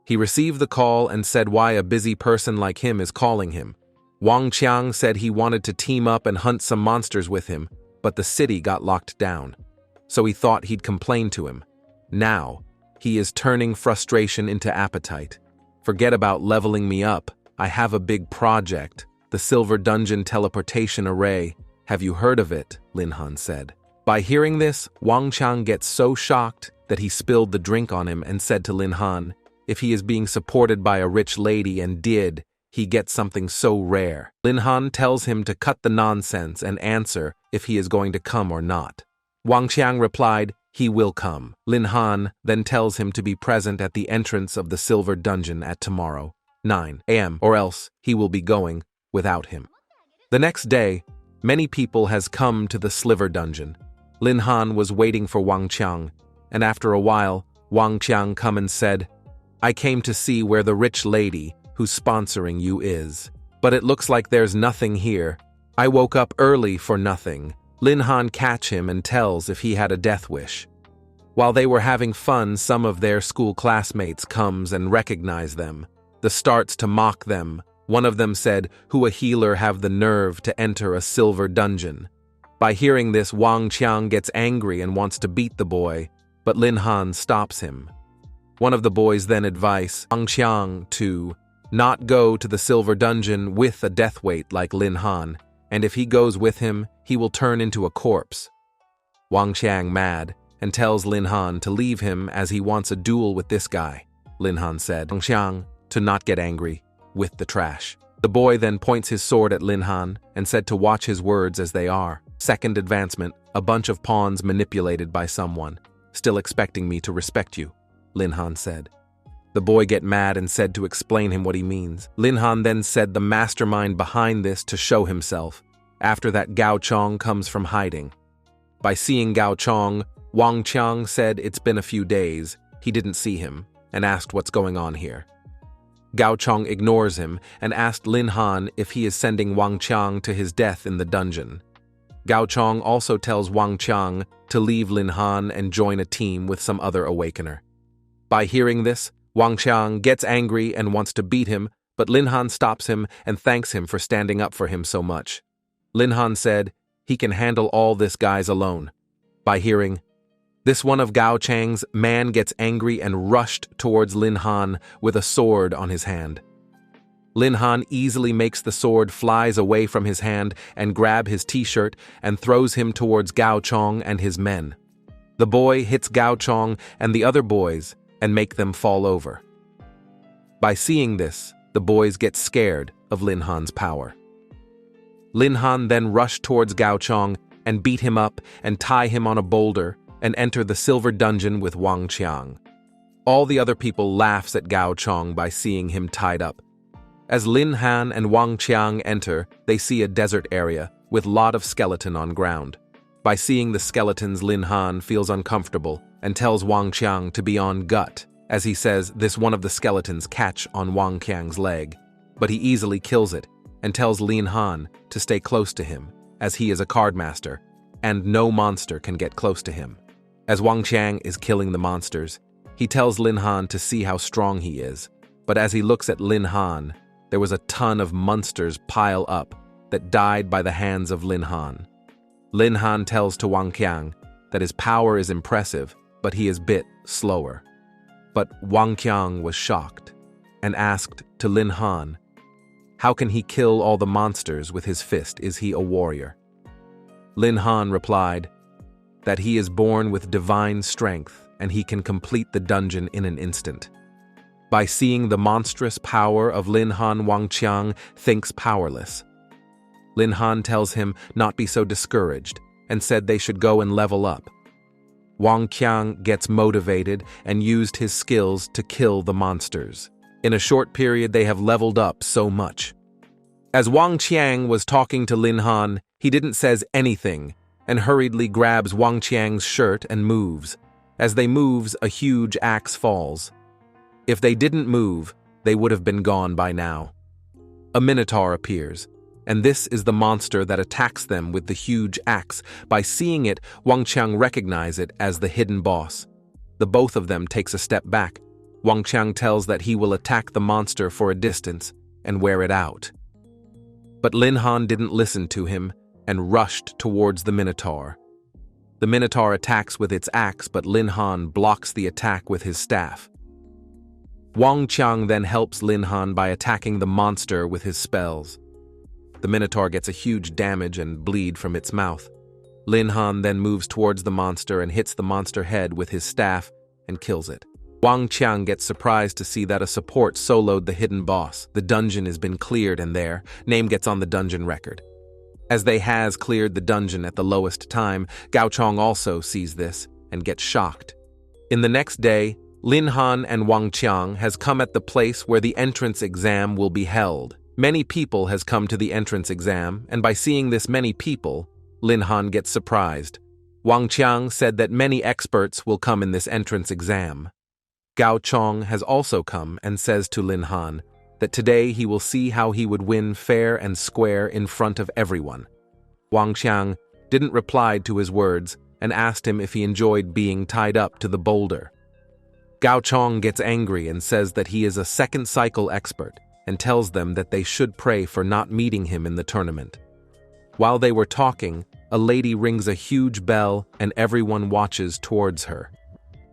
He received the call and said why a busy person like him is calling him. Wang Qiang said he wanted to team up and hunt some monsters with him, but the city got locked down. So he thought he'd complain to him. Now, he is turning frustration into appetite. Forget about leveling me up. I have a big project, the Silver Dungeon teleportation array. Have you heard of it? Lin Han said. By hearing this, Wang Qiang gets so shocked that he spilled the drink on him and said to Lin Han, if he is being supported by a rich lady and he gets something so rare. Lin Han tells him to cut the nonsense and answer if he is going to come or not. Wang Qiang replied, he will come. Lin Han then tells him to be present at the entrance of the Silver Dungeon at tomorrow, 9 a.m., or else he will be going without him. The next day, many people has come to the Silver Dungeon. Lin Han was waiting for Wang Qiang, and after a while, Wang Qiang come and said, I came to see where the rich lady who's sponsoring you is, but it looks like there's nothing here. I woke up early for nothing. Lin Han catch him and tells if he had a death wish. While they were having fun, some of their school classmates comes and recognize them. The starts to mock them. One of them said, who a healer have the nerve to enter a Silver Dungeon? By hearing this, Wang Qiang gets angry and wants to beat the boy, but Lin Han stops him. One of the boys then advised Wang Qiang to not go to the Silver Dungeon with a death weight like Lin Han, and if he goes with him, he will turn into a corpse. Wang Qiang mad and tells Lin Han to leave him as he wants a duel with this guy. Lin Han said Wang Qiang to not get angry with the trash. The boy then points his sword at Lin Han and said to watch his words as they are. Second advancement, a bunch of pawns manipulated by someone. Still expecting me to respect you, Lin Han said. The boy get mad and said to explain him what he means. Lin Han then said the mastermind behind this to show himself. After that, Gao Chong comes from hiding. By seeing Gao Chong, Wang Qiang said it's been a few days, he didn't see him, and asked what's going on here. Gao Chong ignores him and asked Lin Han if he is sending Wang Qiang to his death in the dungeon. Gao Chong also tells Wang Qiang to leave Lin Han and join a team with some other awakener. By hearing this, Wang Qiang gets angry and wants to beat him, but Lin Han stops him and thanks him for standing up for him so much. Lin Han said he can handle all this guys alone. By hearing this, one of Gao Chang's man gets angry and rushed towards Lin Han with a sword on his hand. Lin Han easily makes the sword flies away from his hand and grab his t-shirt and throws him towards Gao Chong and his men. The boy hits Gao Chong and the other boys and make them fall over. By seeing this, the boys get scared of Lin Han's power. Lin Han then rushed towards Gao Chong and beat him up and tie him on a boulder and enter the silver dungeon with Wang Qiang. All the other people laughs at Gao Chong by seeing him tied up. As Lin Han and Wang Qiang enter, they see a desert area with lot of skeleton on ground. By seeing the skeletons, Lin Han feels uncomfortable and tells Wang Qiang to be on gut, as he says this one of the skeletons catch on Wang Qiang's leg, but he easily kills it and tells Lin Han to stay close to him, as he is a card master, and no monster can get close to him. As Wang Qiang is killing the monsters, he tells Lin Han to see how strong he is, but as he looks at Lin Han, there was a ton of monsters pile up that died by the hands of Lin Han. Lin Han tells to Wang Qiang that his power is impressive, but he is a bit slower. But Wang Qiang was shocked and asked to Lin Han, how can he kill all the monsters with his fist? Is he a warrior? Lin Han replied that he is born with divine strength and he can complete the dungeon in an instant. By seeing the monstrous power of Lin Han, Wang Qiang thinks powerless. Lin Han tells him not be so discouraged and said they should go and level up. Wang Qiang gets motivated and used his skills to kill the monsters. In a short period, they have leveled up so much. As Wang Qiang was talking to Lin Han, he didn't says anything and hurriedly grabs Wang Qiang's shirt and moves. As they moves, a huge axe falls. If they didn't move, they would have been gone by now. A minotaur appears, and this is the monster that attacks them with the huge axe. By seeing it, Wang Qiang recognizes it as the hidden boss. The both of them takes a step back. Wang Qiang tells that he will attack the monster for a distance and wear it out. But Lin Han didn't listen to him and rushed towards the minotaur. The minotaur attacks with its axe, but Lin Han blocks the attack with his staff. Wang Qiang then helps Lin Han by attacking the monster with his spells. The minotaur gets a huge damage and bleed from its mouth. Lin Han then moves towards the monster and hits the monster head with his staff and kills it. Wang Qiang gets surprised to see that a support soloed the hidden boss. The dungeon has been cleared and their name gets on the dungeon record. As they has cleared the dungeon at the lowest time, Gao Chong also sees this and gets shocked. In the next day, Lin Han and Wang Qiang has come at the place where the entrance exam will be held. Many people has come to the entrance exam, and by seeing this many people, Lin Han gets surprised. Wang Qiang said that many experts will come in this entrance exam. Gao Chong has also come and says to Lin Han that today he will see how he would win fair and square in front of everyone. Wang Qiang didn't reply to his words and asked him if he enjoyed being tied up to the boulder. Gao Chong gets angry and says that he is a second cycle expert and tells them that they should pray for not meeting him in the tournament. While they were talking, a lady rings a huge bell and everyone watches towards her.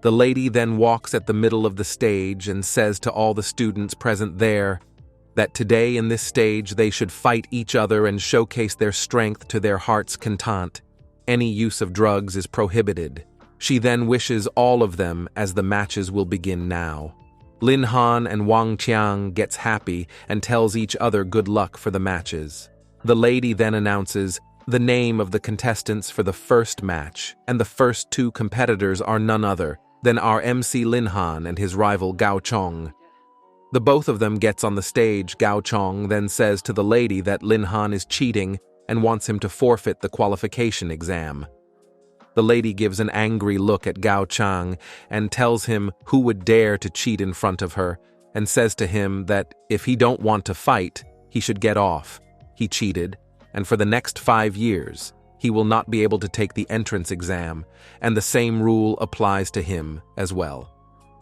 The lady then walks at the middle of the stage and says to all the students present there that today in this stage they should fight each other and showcase their strength to their heart's content. Any use of drugs is prohibited. She then wishes all of them as the matches will begin now. Lin Han and Wang Qiang gets happy and tells each other good luck for the matches. The lady then announces the name of the contestants for the first match, and the first two competitors are none other than our MC Lin Han and his rival Gao Chong. The both of them gets on the stage. Gao Chong then says to the lady that Lin Han is cheating and wants him to forfeit the qualification exam. The lady gives an angry look at Gao Chang and tells him who would dare to cheat in front of her, and says to him that if he don't want to fight, he should get off. He cheated, and for the next 5 years, he will not be able to take the entrance exam, and the same rule applies to him as well.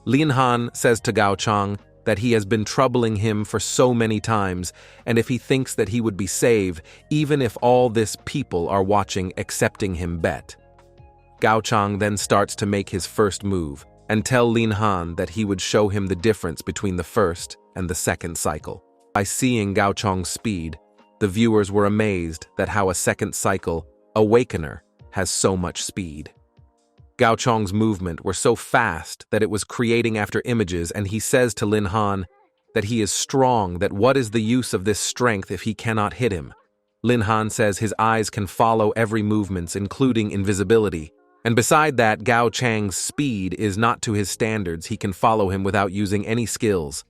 Lin Han says to Gao Chang that he has been troubling him for so many times, and if he thinks that he would be saved, even if all this people are watching accepting him bet. Gao Chang then starts to make his first move, and tell Lin Han that he would show him the difference between the first and the second cycle. By seeing Gao Chang's speed, the viewers were amazed that how a second cycle, Awakener, has so much speed. Gao Chang's movement were so fast that it was creating after images, and he says to Lin Han that he is strong, that what is the use of this strength if he cannot hit him. Lin Han says his eyes can follow every movements, including invisibility. And beside that, Gao Chang's speed is not to his standards. He can follow him without using any skills.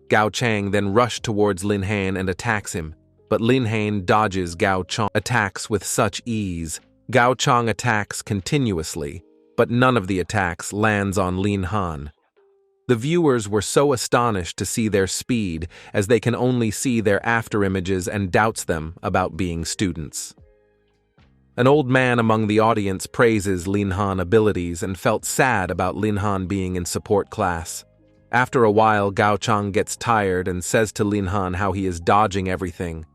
Gao Chang then rushed towards Lin Han and attacks him, but Lin Han dodges Gao Chang's attacks with such ease. Gao Chang attacks continuously, but none of the attacks lands on Lin Han. The viewers were so astonished to see their speed, as they can only see their afterimages, and doubts them about being students. An old man among the audience praises Lin Han abilities and felt sad about Lin Han being in support class. After a while, Gao Chang gets tired and says to Lin Han how he is dodging everything.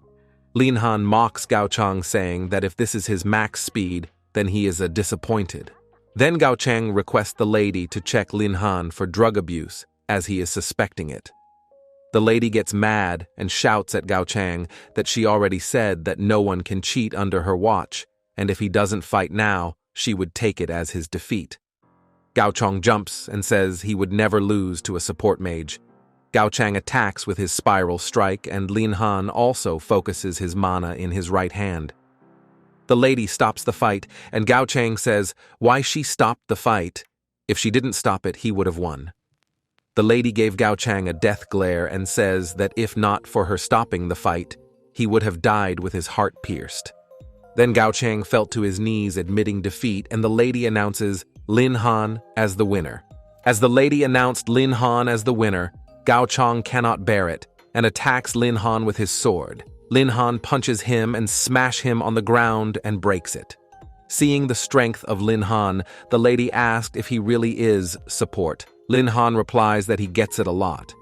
Lin Han mocks Gao Chang, saying that if this is his max speed, then he is disappointed. Then Gao Chang requests the lady to check Lin Han for drug abuse, as he is suspecting it. The lady gets mad and shouts at Gao Chang that she already said that no one can cheat under her watch, and if he doesn't fight now, she would take it as his defeat. Gao Chang jumps and says he would never lose to a support mage. Gao Chang attacks with his spiral strike, and Lin Han also focuses his mana in his right hand. The lady stops the fight, and Gao Chang says why she stopped the fight. If she didn't stop it, he would have won. The lady gave Gao Chang a death glare and says that if not for her stopping the fight, he would have died with his heart pierced. Then Gao Chang fell to his knees admitting defeat, and the lady announces Lin Han as the winner. As the lady announced Lin Han as the winner, Gao Chang cannot bear it and attacks Lin Han with his sword. Lin Han punches him and smashes him on the ground and breaks it. Seeing the strength of Lin Han, the lady asked if he really is support. Lin Han replies that he gets it a lot.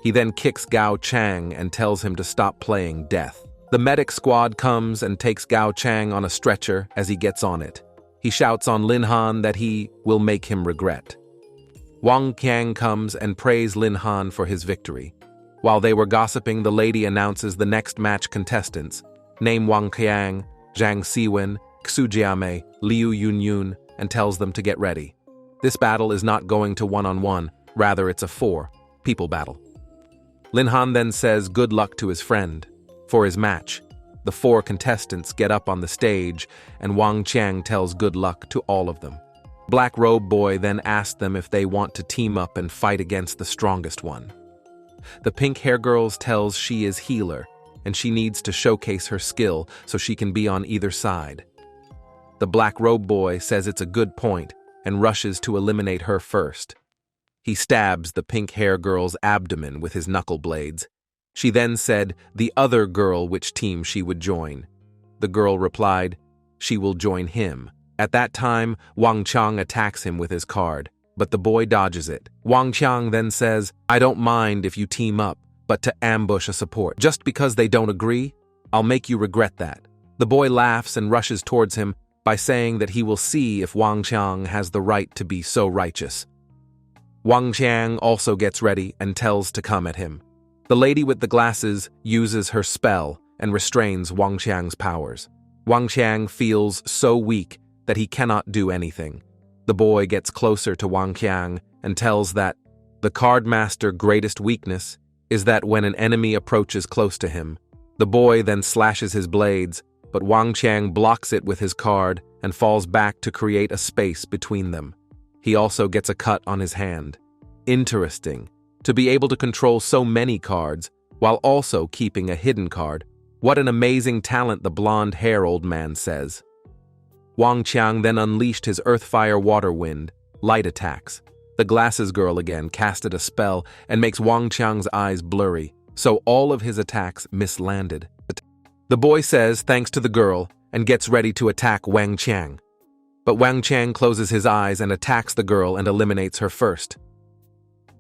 He then kicks Gao Chang and tells him to stop playing death. The medic squad comes and takes Gao Chang on a stretcher as he gets on it. He shouts on Lin Han that he will make him regret. Wang Qiang comes and praise Lin Han for his victory. While they were gossiping, the lady announces the next match contestants. Name Wang Qiang, Zhang Siwen, Xu Jiame, Liu Yunyun, and tells them to get ready. This battle is not going to one-on-one, rather it's a 4-people battle. Lin Han then says good luck to his friend. For his match, the 4 contestants get up on the stage, and Wang Qiang tells good luck to all of them. Black Robe Boy then asks them if they want to team up and fight against the strongest one. The pink hair girls tells she is healer, and she needs to showcase her skill so she can be on either side. The Black Robe Boy says it's a good point and rushes to eliminate her first. He stabs the pink hair girl's abdomen with his knuckle blades. She then said the other girl which team she would join. The girl replied she will join him. At that time, Wang Qiang attacks him with his card, but the boy dodges it. Wang Qiang then says, I don't mind if you team up, but to ambush a support. Just because they don't agree, I'll make you regret that. The boy laughs and rushes towards him by saying that he will see if Wang Qiang has the right to be so righteous. Wang Qiang also gets ready and tells to come at him. The lady with the glasses uses her spell and restrains Wang Qiang's powers. Wang Qiang feels so weak that he cannot do anything. The boy gets closer to Wang Qiang and tells that the card master's greatest weakness is that when an enemy approaches close to him. The boy then slashes his blades, but Wang Qiang blocks it with his card and falls back to create a space between them. He also gets a cut on his hand. Interesting. To be able to control so many cards while also keeping a hidden card "What an amazing talent," the blonde-haired old man says. Wang Qiang then unleashed his earth-fire water wind, light attacks. The glasses girl again casted a spell and makes Wang Qiang's eyes blurry, so all of his attacks mislanded. The boy says thanks to the girl and gets ready to attack Wang Qiang. But Wang Qiang closes his eyes and attacks the girl and eliminates her first.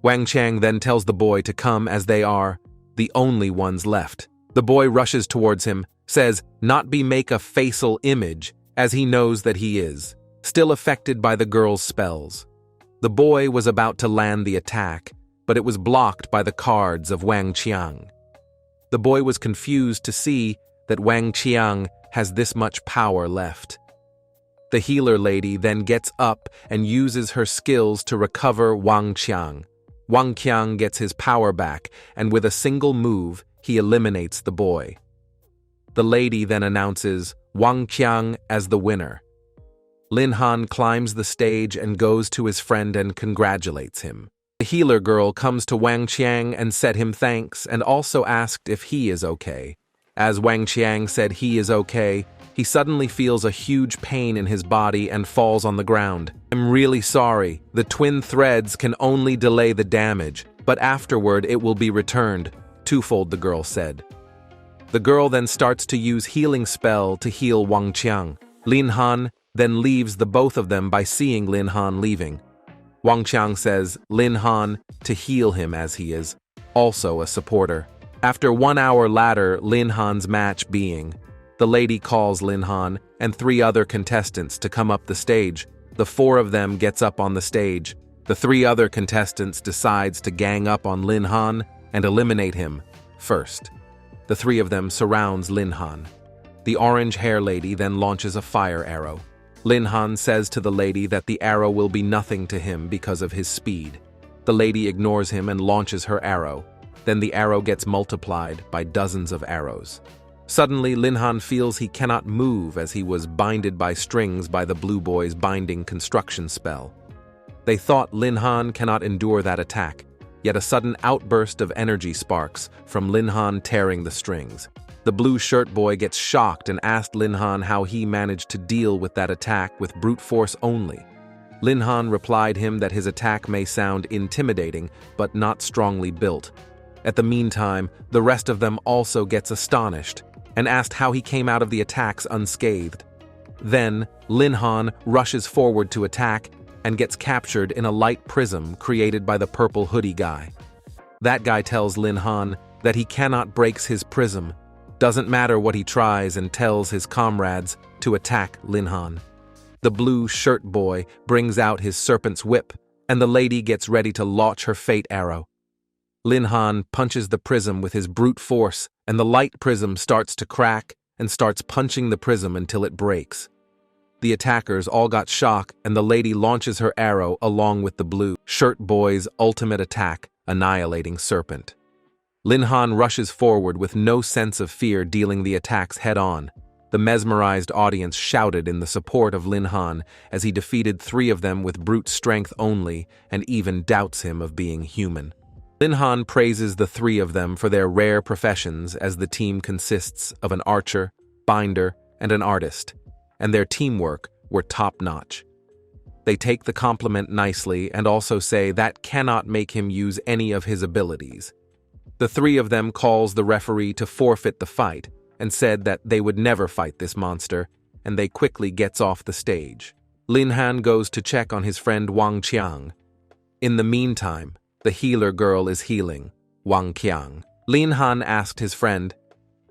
Wang Qiang then tells the boy to come as they are, the only ones left. The boy rushes towards him, says not be make a facial image, as he knows that he is, still affected by the girl's spells. The boy was about to land the attack, but it was blocked by the cards of Wang Qiang. The boy was confused to see that Wang Qiang has this much power left. The healer lady then gets up and uses her skills to recover Wang Qiang. Wang Qiang gets his power back, and with a single move, he eliminates the boy. The lady then announces Wang Qiang as the winner. Lin Han climbs the stage and goes to his friend and congratulates him. The healer girl comes to Wang Qiang and said him thanks and also asked if he is okay. As Wang Qiang said he is okay, he suddenly feels a huge pain in his body and falls on the ground. "I'm really sorry. The twin threads can only delay the damage, but afterward it will be returned," twofold the girl said. The girl then starts to use healing spell to heal Wang Qiang. Lin Han then leaves the both of them by seeing Lin Han leaving. Wang Qiang says Lin Han to heal him as he is also a supporter. After 1 hour later, Lin Han's match being, the lady calls Lin Han and 3 other contestants to come up the stage. The 4 of them gets up on the stage. The 3 other contestants decides to gang up on Lin Han and eliminate him first. The 3 of them surrounds Lin Han. The orange hair lady then launches a fire arrow. Lin Han says to the lady that the arrow will be nothing to him because of his speed. The lady ignores him and launches her arrow. Then the arrow gets multiplied by dozens of arrows. Suddenly, Lin Han feels he cannot move as he was binded by strings by the blue boy's binding construction spell. They thought Lin Han cannot endure that attack, yet a sudden outburst of energy sparks from Lin Han tearing the strings. The blue shirt boy gets shocked and asked Lin Han how he managed to deal with that attack with brute force only. Lin Han replied him that his attack may sound intimidating, but not strongly built. At the meantime, the rest of them also gets astonished and asked how he came out of the attacks unscathed. Then, Lin Han rushes forward to attack and gets captured in a light prism created by the purple hoodie guy. That guy tells Lin Han that he cannot break his prism. Doesn't matter what he tries, and tells his comrades to attack Lin Han. The blue shirt boy brings out his serpent's whip, and the lady gets ready to launch her fate arrow. Lin Han punches the prism with his brute force, and the light prism starts to crack and starts punching the prism until it breaks. The attackers all got shock, and the lady launches her arrow along with the blue shirt boy's ultimate attack, annihilating serpent. Lin Han rushes forward with no sense of fear, dealing the attacks head-on. The mesmerized audience shouted in the support of Lin Han as he defeated 3 of them with brute strength only and even doubts him of being human. Lin Han praises the 3 of them for their rare professions, as the team consists of an archer, binder, and an artist, and their teamwork were top-notch. They take the compliment nicely and also say that cannot make him use any of his abilities. The 3 of them calls the referee to forfeit the fight and said that they would never fight this monster, and they quickly gets off the stage. Lin Han goes to check on his friend Wang Qiang. In the meantime, the healer girl is healing Wang Qiang. Lin Han asked his friend,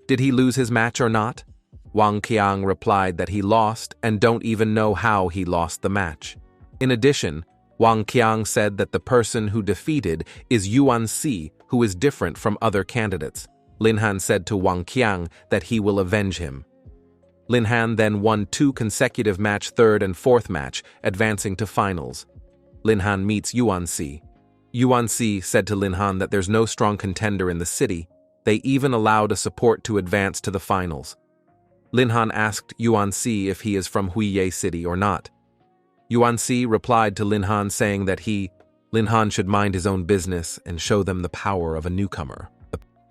did he lose his match or not? Wang Qiang replied that he lost and don't even know how he lost the match. In addition, Wang Qiang said that the person who defeated is Yuan Si, who is different from other candidates. Lin Han said to Wang Qiang that he will avenge him. Lin Han then won 2 consecutive match, 3rd and 4th match, advancing to finals. Lin Han meets Yuan Si. Yuan Si said to Lin Han that there's no strong contender in the city. They even allowed a support to advance to the finals. Lin Han asked Yuan Si if he is from Huiye City or not. Yuan Si replied to Lin Han saying that Lin Han should mind his own business and show them the power of a newcomer.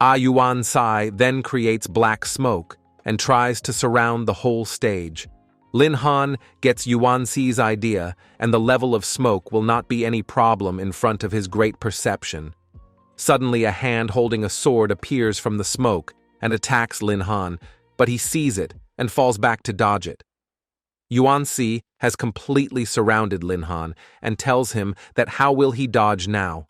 Yuan Sai then creates black smoke and tries to surround the whole stage. Lin Han gets Yuan Si's idea, and the level of smoke will not be any problem in front of his great perception. Suddenly a hand holding a sword appears from the smoke and attacks Lin Han, but he sees it and falls back to dodge it. Yuan Si has completely surrounded Lin Han and tells him that how will he dodge now.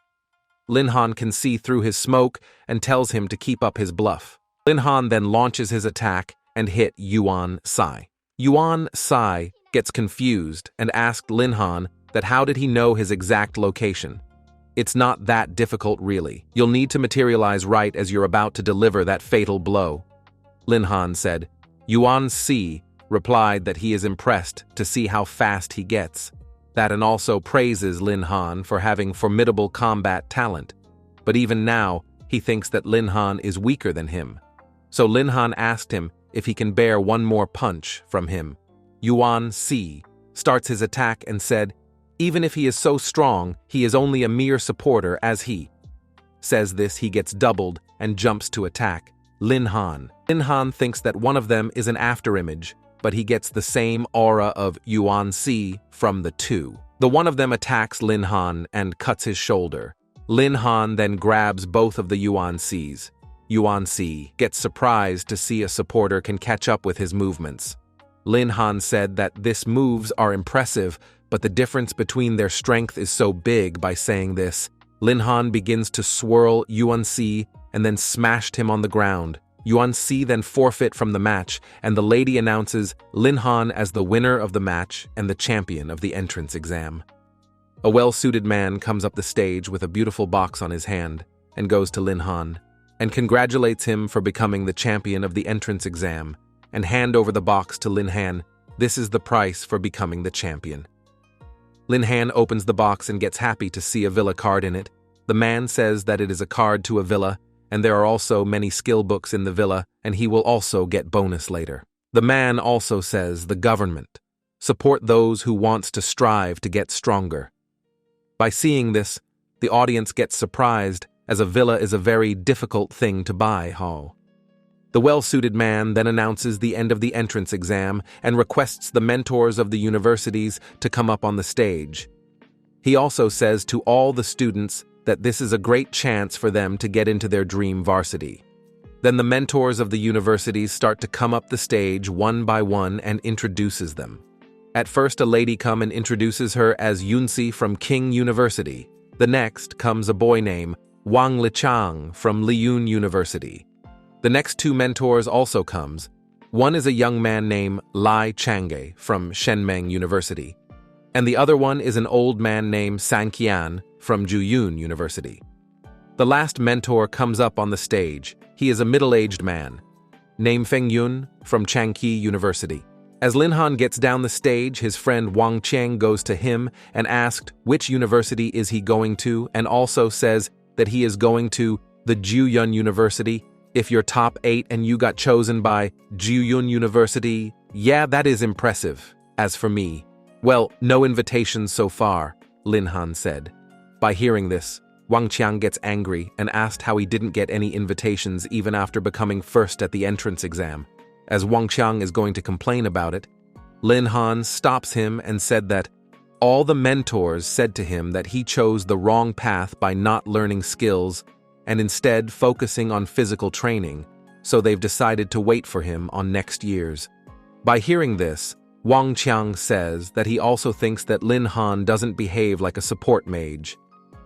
Lin Han can see through his smoke and tells him to keep up his bluff. Lin Han then launches his attack and hit Yuan Sai. Yuan Sai gets confused and asked Lin Han that how did he know his exact location. It's not that difficult really. You'll need to materialize right as you're about to deliver that fatal blow. Lin Han said. Yuan Si replied that he is impressed to see how fast he gets. That and also praises Lin Han for having formidable combat talent. But even now, he thinks that Lin Han is weaker than him. So Lin Han asked him if he can bear one more punch from him. Yuan Si starts his attack and said, even if he is so strong, he is only a mere supporter as he. Says this, he gets doubled and jumps to attack Lin Han. Lin Han thinks that one of them is an afterimage, but he gets the same aura of Yuan Si from the two. The one of them attacks Lin Han and cuts his shoulder. Lin Han then grabs both of the Yuan Sis. Yuan Si gets surprised to see a supporter can catch up with his movements. Lin Han said that this moves are impressive, but the difference between their strength is so big. By saying this, Lin Han begins to swirl Yuan Si and then smashed him on the ground. Yuan Si then forfeit from the match, and the lady announces Lin Han as the winner of the match and the champion of the entrance exam. A well-suited man comes up the stage with a beautiful box on his hand and goes to Lin Han and congratulates him for becoming the champion of the entrance exam and hand over the box to Lin Han. This is the price for becoming the champion. Lin Han opens the box and gets happy to see a villa card in it. The man says that it is a card to a villa, and there are also many skill books in the villa, and he will also get bonus later. The man also says the government support those who wants to strive to get stronger. By seeing this, the audience gets surprised, as a villa is a very difficult thing to buy. The well-suited man then announces the end of the entrance exam and requests the mentors of the universities to come up on the stage. He also says to all the students that this is a great chance for them to get into their dream varsity. Then the mentors of the universities start to come up the stage one by one and introduces them. At first, a lady come and introduces her as Yunsi from King University. The next comes a boy named Wang Lichang from Liyun University. The next two mentors also comes. One is a young man named Lai Changge from Shenmeng University, and the other one is an old man named Sang Qian from Juyun University. The last mentor comes up on the stage. He is a middle-aged man, named Feng Yun from Changqi University. As Lin Han gets down the stage, his friend Wang Qiang goes to him and asked which university is he going to, and also says that he is going to the Juyun University. If you're top 8 and you got chosen by Juyun University, yeah, that is impressive. As for me, well, no invitations so far, Lin Han said. By hearing this, Wang Qiang gets angry and asked how he didn't get any invitations even after becoming first at the entrance exam. As Wang Qiang is going to complain about it, Lin Han stops him and said that all the mentors said to him that he chose the wrong path by not learning skills and instead focusing on physical training, so they've decided to wait for him on next year's. By hearing this, Wang Qiang says that he also thinks that Lin Han doesn't behave like a support mage.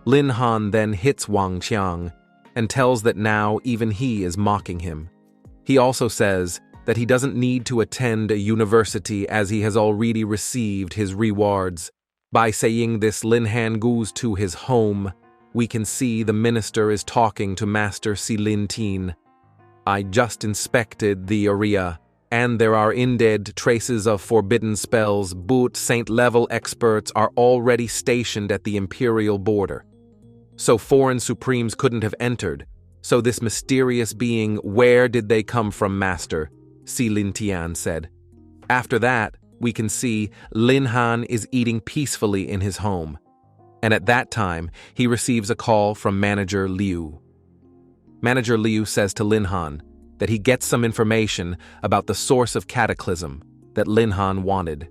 Lin Han then hits Wang Qiang and tells that now even he is mocking him. He also says that he doesn't need to attend a university as he has already received his rewards. By saying this, Lin Han goes to his home. We can see the minister is talking to Master Si Lin Tin. I just inspected the area, and there are indeed traces of forbidden spells, but saint-level experts are already stationed at the imperial border. So foreign supremes couldn't have entered. So this mysterious being, where did they come from, Master? Si Lin Tian said. After that, we can see Lin Han is eating peacefully in his home. And at that time, he receives a call from Manager Liu. Manager Liu says to Lin Han that he gets some information about the source of cataclysm that Lin Han wanted.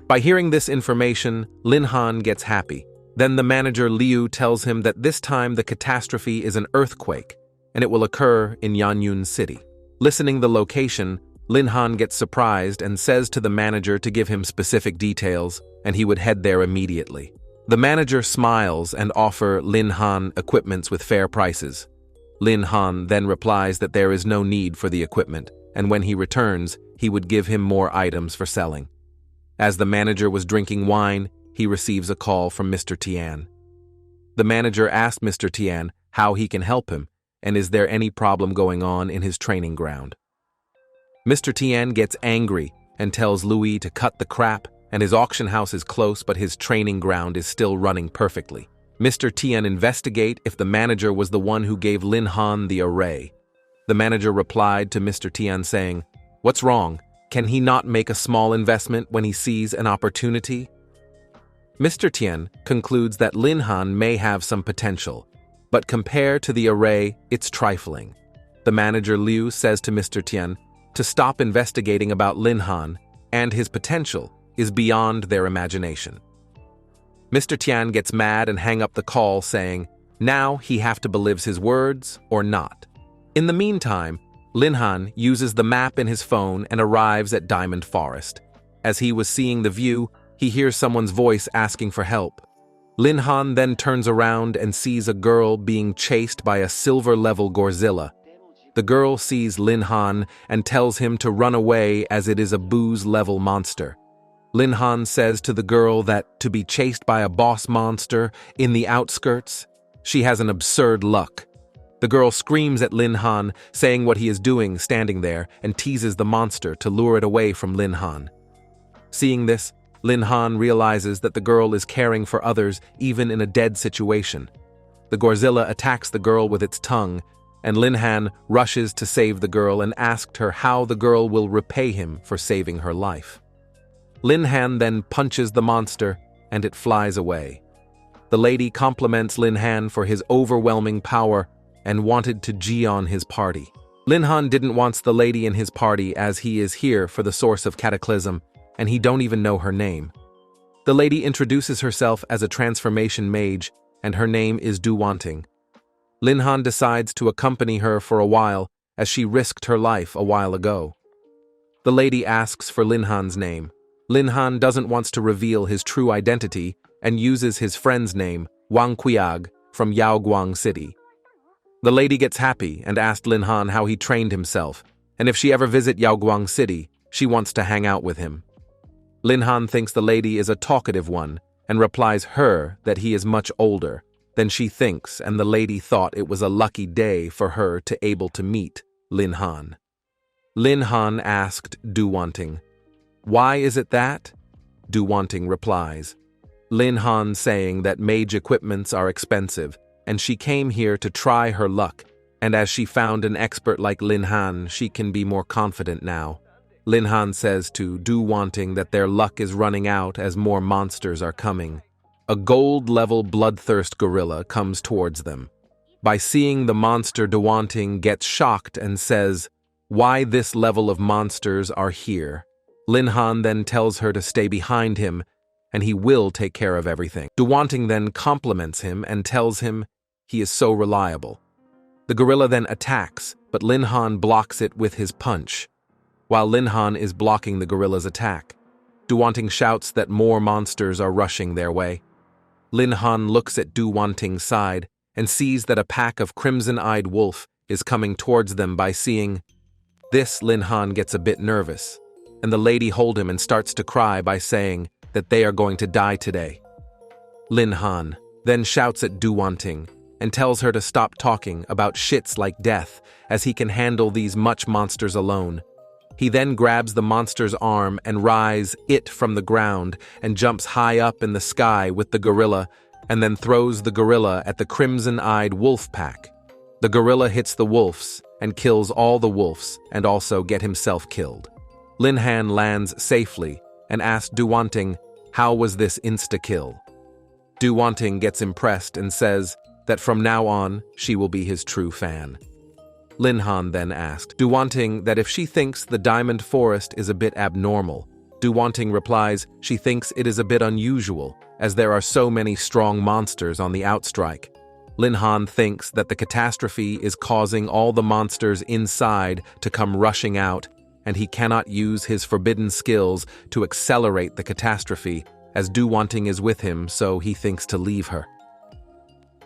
By hearing this information, Lin Han gets happy. Then the manager Liu tells him that this time the catastrophe is an earthquake, and it will occur in Yanyun City. Listening the location, Lin Han gets surprised and says to the manager to give him specific details, and he would head there immediately. The manager smiles and offers Lin Han equipments with fair prices. Lin Han then replies that there is no need for the equipment, and when he returns, he would give him more items for selling. As the manager was drinking wine, he receives a call from Mr. Tian. The manager asked Mr. Tian how he can help him, and is there any problem going on in his training ground. Mr. Tian gets angry and tells Louis to cut the crap, and his auction house is close but his training ground is still running perfectly. Mr. Tian investigates if the manager was the one who gave Lin Han the array. The manager replied to Mr. Tian saying, "What's wrong? Can he not make a small investment when he sees an opportunity?" Mr. Tian concludes that Lin Han may have some potential, but compared to the array, it's trifling. The manager Liu says to Mr. Tian to stop investigating about Lin Han, and his potential is beyond their imagination. Mr. Tian gets mad and hang up the call saying, now he have to believe his words or not. In the meantime, Lin Han uses the map in his phone and arrives at Diamond Forest. As he was seeing the view, he hears someone's voice asking for help. Lin Han then turns around and sees a girl being chased by a silver-level Godzilla. The girl sees Lin Han and tells him to run away as it is a booze-level monster. Lin Han says to the girl that to be chased by a boss monster in the outskirts, she has an absurd luck. The girl screams at Lin Han, saying what he is doing standing there, and teases the monster to lure it away from Lin Han. Seeing this, Lin Han realizes that the girl is caring for others even in a dead situation. The Godzilla attacks the girl with its tongue, and Lin Han rushes to save the girl and asked her how the girl will repay him for saving her life. Lin Han then punches the monster, and it flies away. The lady compliments Lin Han for his overwhelming power and wanted to G on his party. Lin Han didn't want the lady in his party as he is here for the source of cataclysm, and he don't even know her name. The lady introduces herself as a transformation mage, and her name is Du Wanting. Lin Han decides to accompany her for a while as she risked her life a while ago. The lady asks for Lin Han's name. Lin Han doesn't want to reveal his true identity and uses his friend's name, Wang Qiag, from Yaoguang City. The lady gets happy and asked Lin Han how he trained himself, and if she ever visit Yaoguang City, she wants to hang out with him. Lin Han thinks the lady is a talkative one and replies her that he is much older than she thinks, and the lady thought it was a lucky day for her to able to meet Lin Han. Lin Han asked Du Wanting, "Why is it that?" Du Wanting replies, Lin Han saying that mage equipments are expensive, and she came here to try her luck, and as she found an expert like Lin Han, she can be more confident now. Lin Han says to Du Wanting that their luck is running out as more monsters are coming. A gold-level bloodthirst gorilla comes towards them. By seeing the monster, Du Wanting gets shocked and says, "Why this level of monsters are here?" Lin Han then tells her to stay behind him, and he will take care of everything. Du Wanting then compliments him and tells him he is so reliable. The gorilla then attacks, but Lin Han blocks it with his punch. While Lin Han is blocking the gorilla's attack, Du Wanting shouts that more monsters are rushing their way. Lin Han looks at Du Wanting's side and sees that a pack of crimson-eyed wolf is coming towards them. By seeing this, Lin Han gets a bit nervous, and the lady holds him and starts to cry by saying that they are going to die today. Lin Han then shouts at Du Wanting and tells her to stop talking about shits like death, as he can handle these much monsters alone. He then grabs the monster's arm and rises it from the ground and jumps high up in the sky with the gorilla, and then throws the gorilla at the crimson-eyed wolf pack. The gorilla hits the wolves and kills all the wolves and also get himself killed. Lin Han lands safely and asks Du Wanting how was this insta-kill. Du Wanting gets impressed and says that from now on she will be his true fan. Lin Han then asked, Du wanting that if she thinks the diamond forest is a bit abnormal. Du wanting replies she thinks it is a bit unusual, as there are so many strong monsters on the outstrike. Lin Han thinks that the catastrophe is causing all the monsters inside to come rushing out, and he cannot use his forbidden skills to accelerate the catastrophe, as Du wanting is with him, so he thinks to leave her.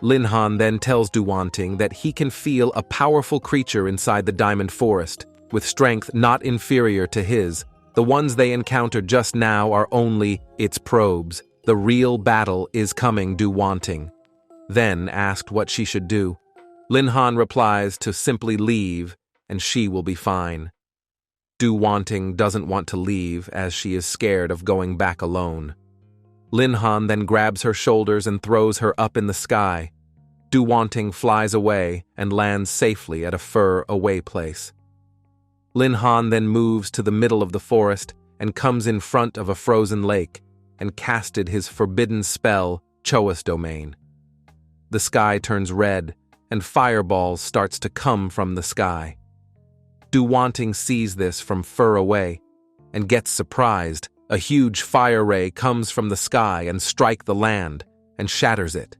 Lin Han then tells Du wanting that he can feel a powerful creature inside the diamond forest, with strength not inferior to his. The ones they encountered just now are only its probes. The real battle is coming, Du wanting. Then asked what she should do. Lin Han replies to simply leave, and she will be fine. Du wanting doesn't want to leave, as she is scared of going back alone. Lin Han then grabs her shoulders and throws her up in the sky. Du wanting flies away and lands safely at a far-away place. Lin Han then moves to the middle of the forest and comes in front of a frozen lake and casted his forbidden spell, Choa's Domain. The sky turns red and fireballs starts to come from the sky. Du wanting sees this from far away and gets surprised. A huge fire ray comes from the sky and strikes the land and shatters it.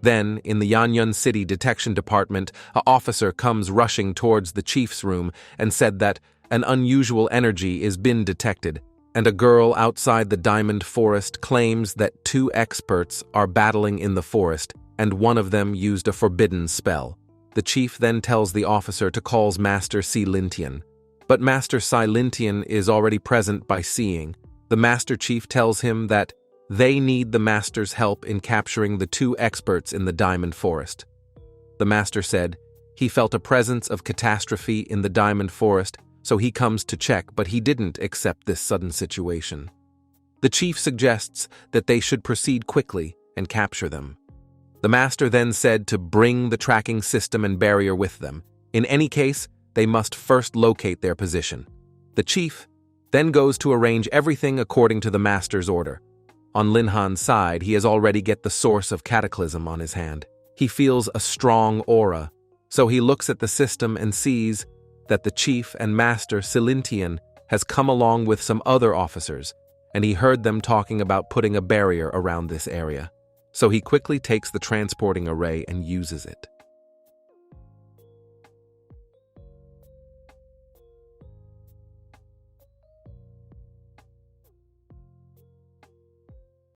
Then, in the Yanyun City Detection Department, an officer comes rushing towards the chief's room and said that an unusual energy is been detected, and a girl outside the diamond forest claims that 2 experts are battling in the forest, and one of them used a forbidden spell. The chief then tells the officer to call Master Silintian, but Master Silintian is already present by seeing. The Master Chief tells him that they need the Master's help in capturing the 2 experts in the diamond forest. The Master said he felt a presence of catastrophe in the diamond forest, so he comes to check, but he didn't accept this sudden situation. The Chief suggests that they should proceed quickly and capture them. The Master then said to bring the tracking system and barrier with them. In any case, they must first locate their position. The Chief then goes to arrange everything according to the Master's order. On Lin Han's side, he has already get the source of cataclysm on his hand. He feels a strong aura, so he looks at the system and sees that the Chief and Master Silintian has come along with some other officers, and he heard them talking about putting a barrier around this area. So he quickly takes the transporting array and uses it.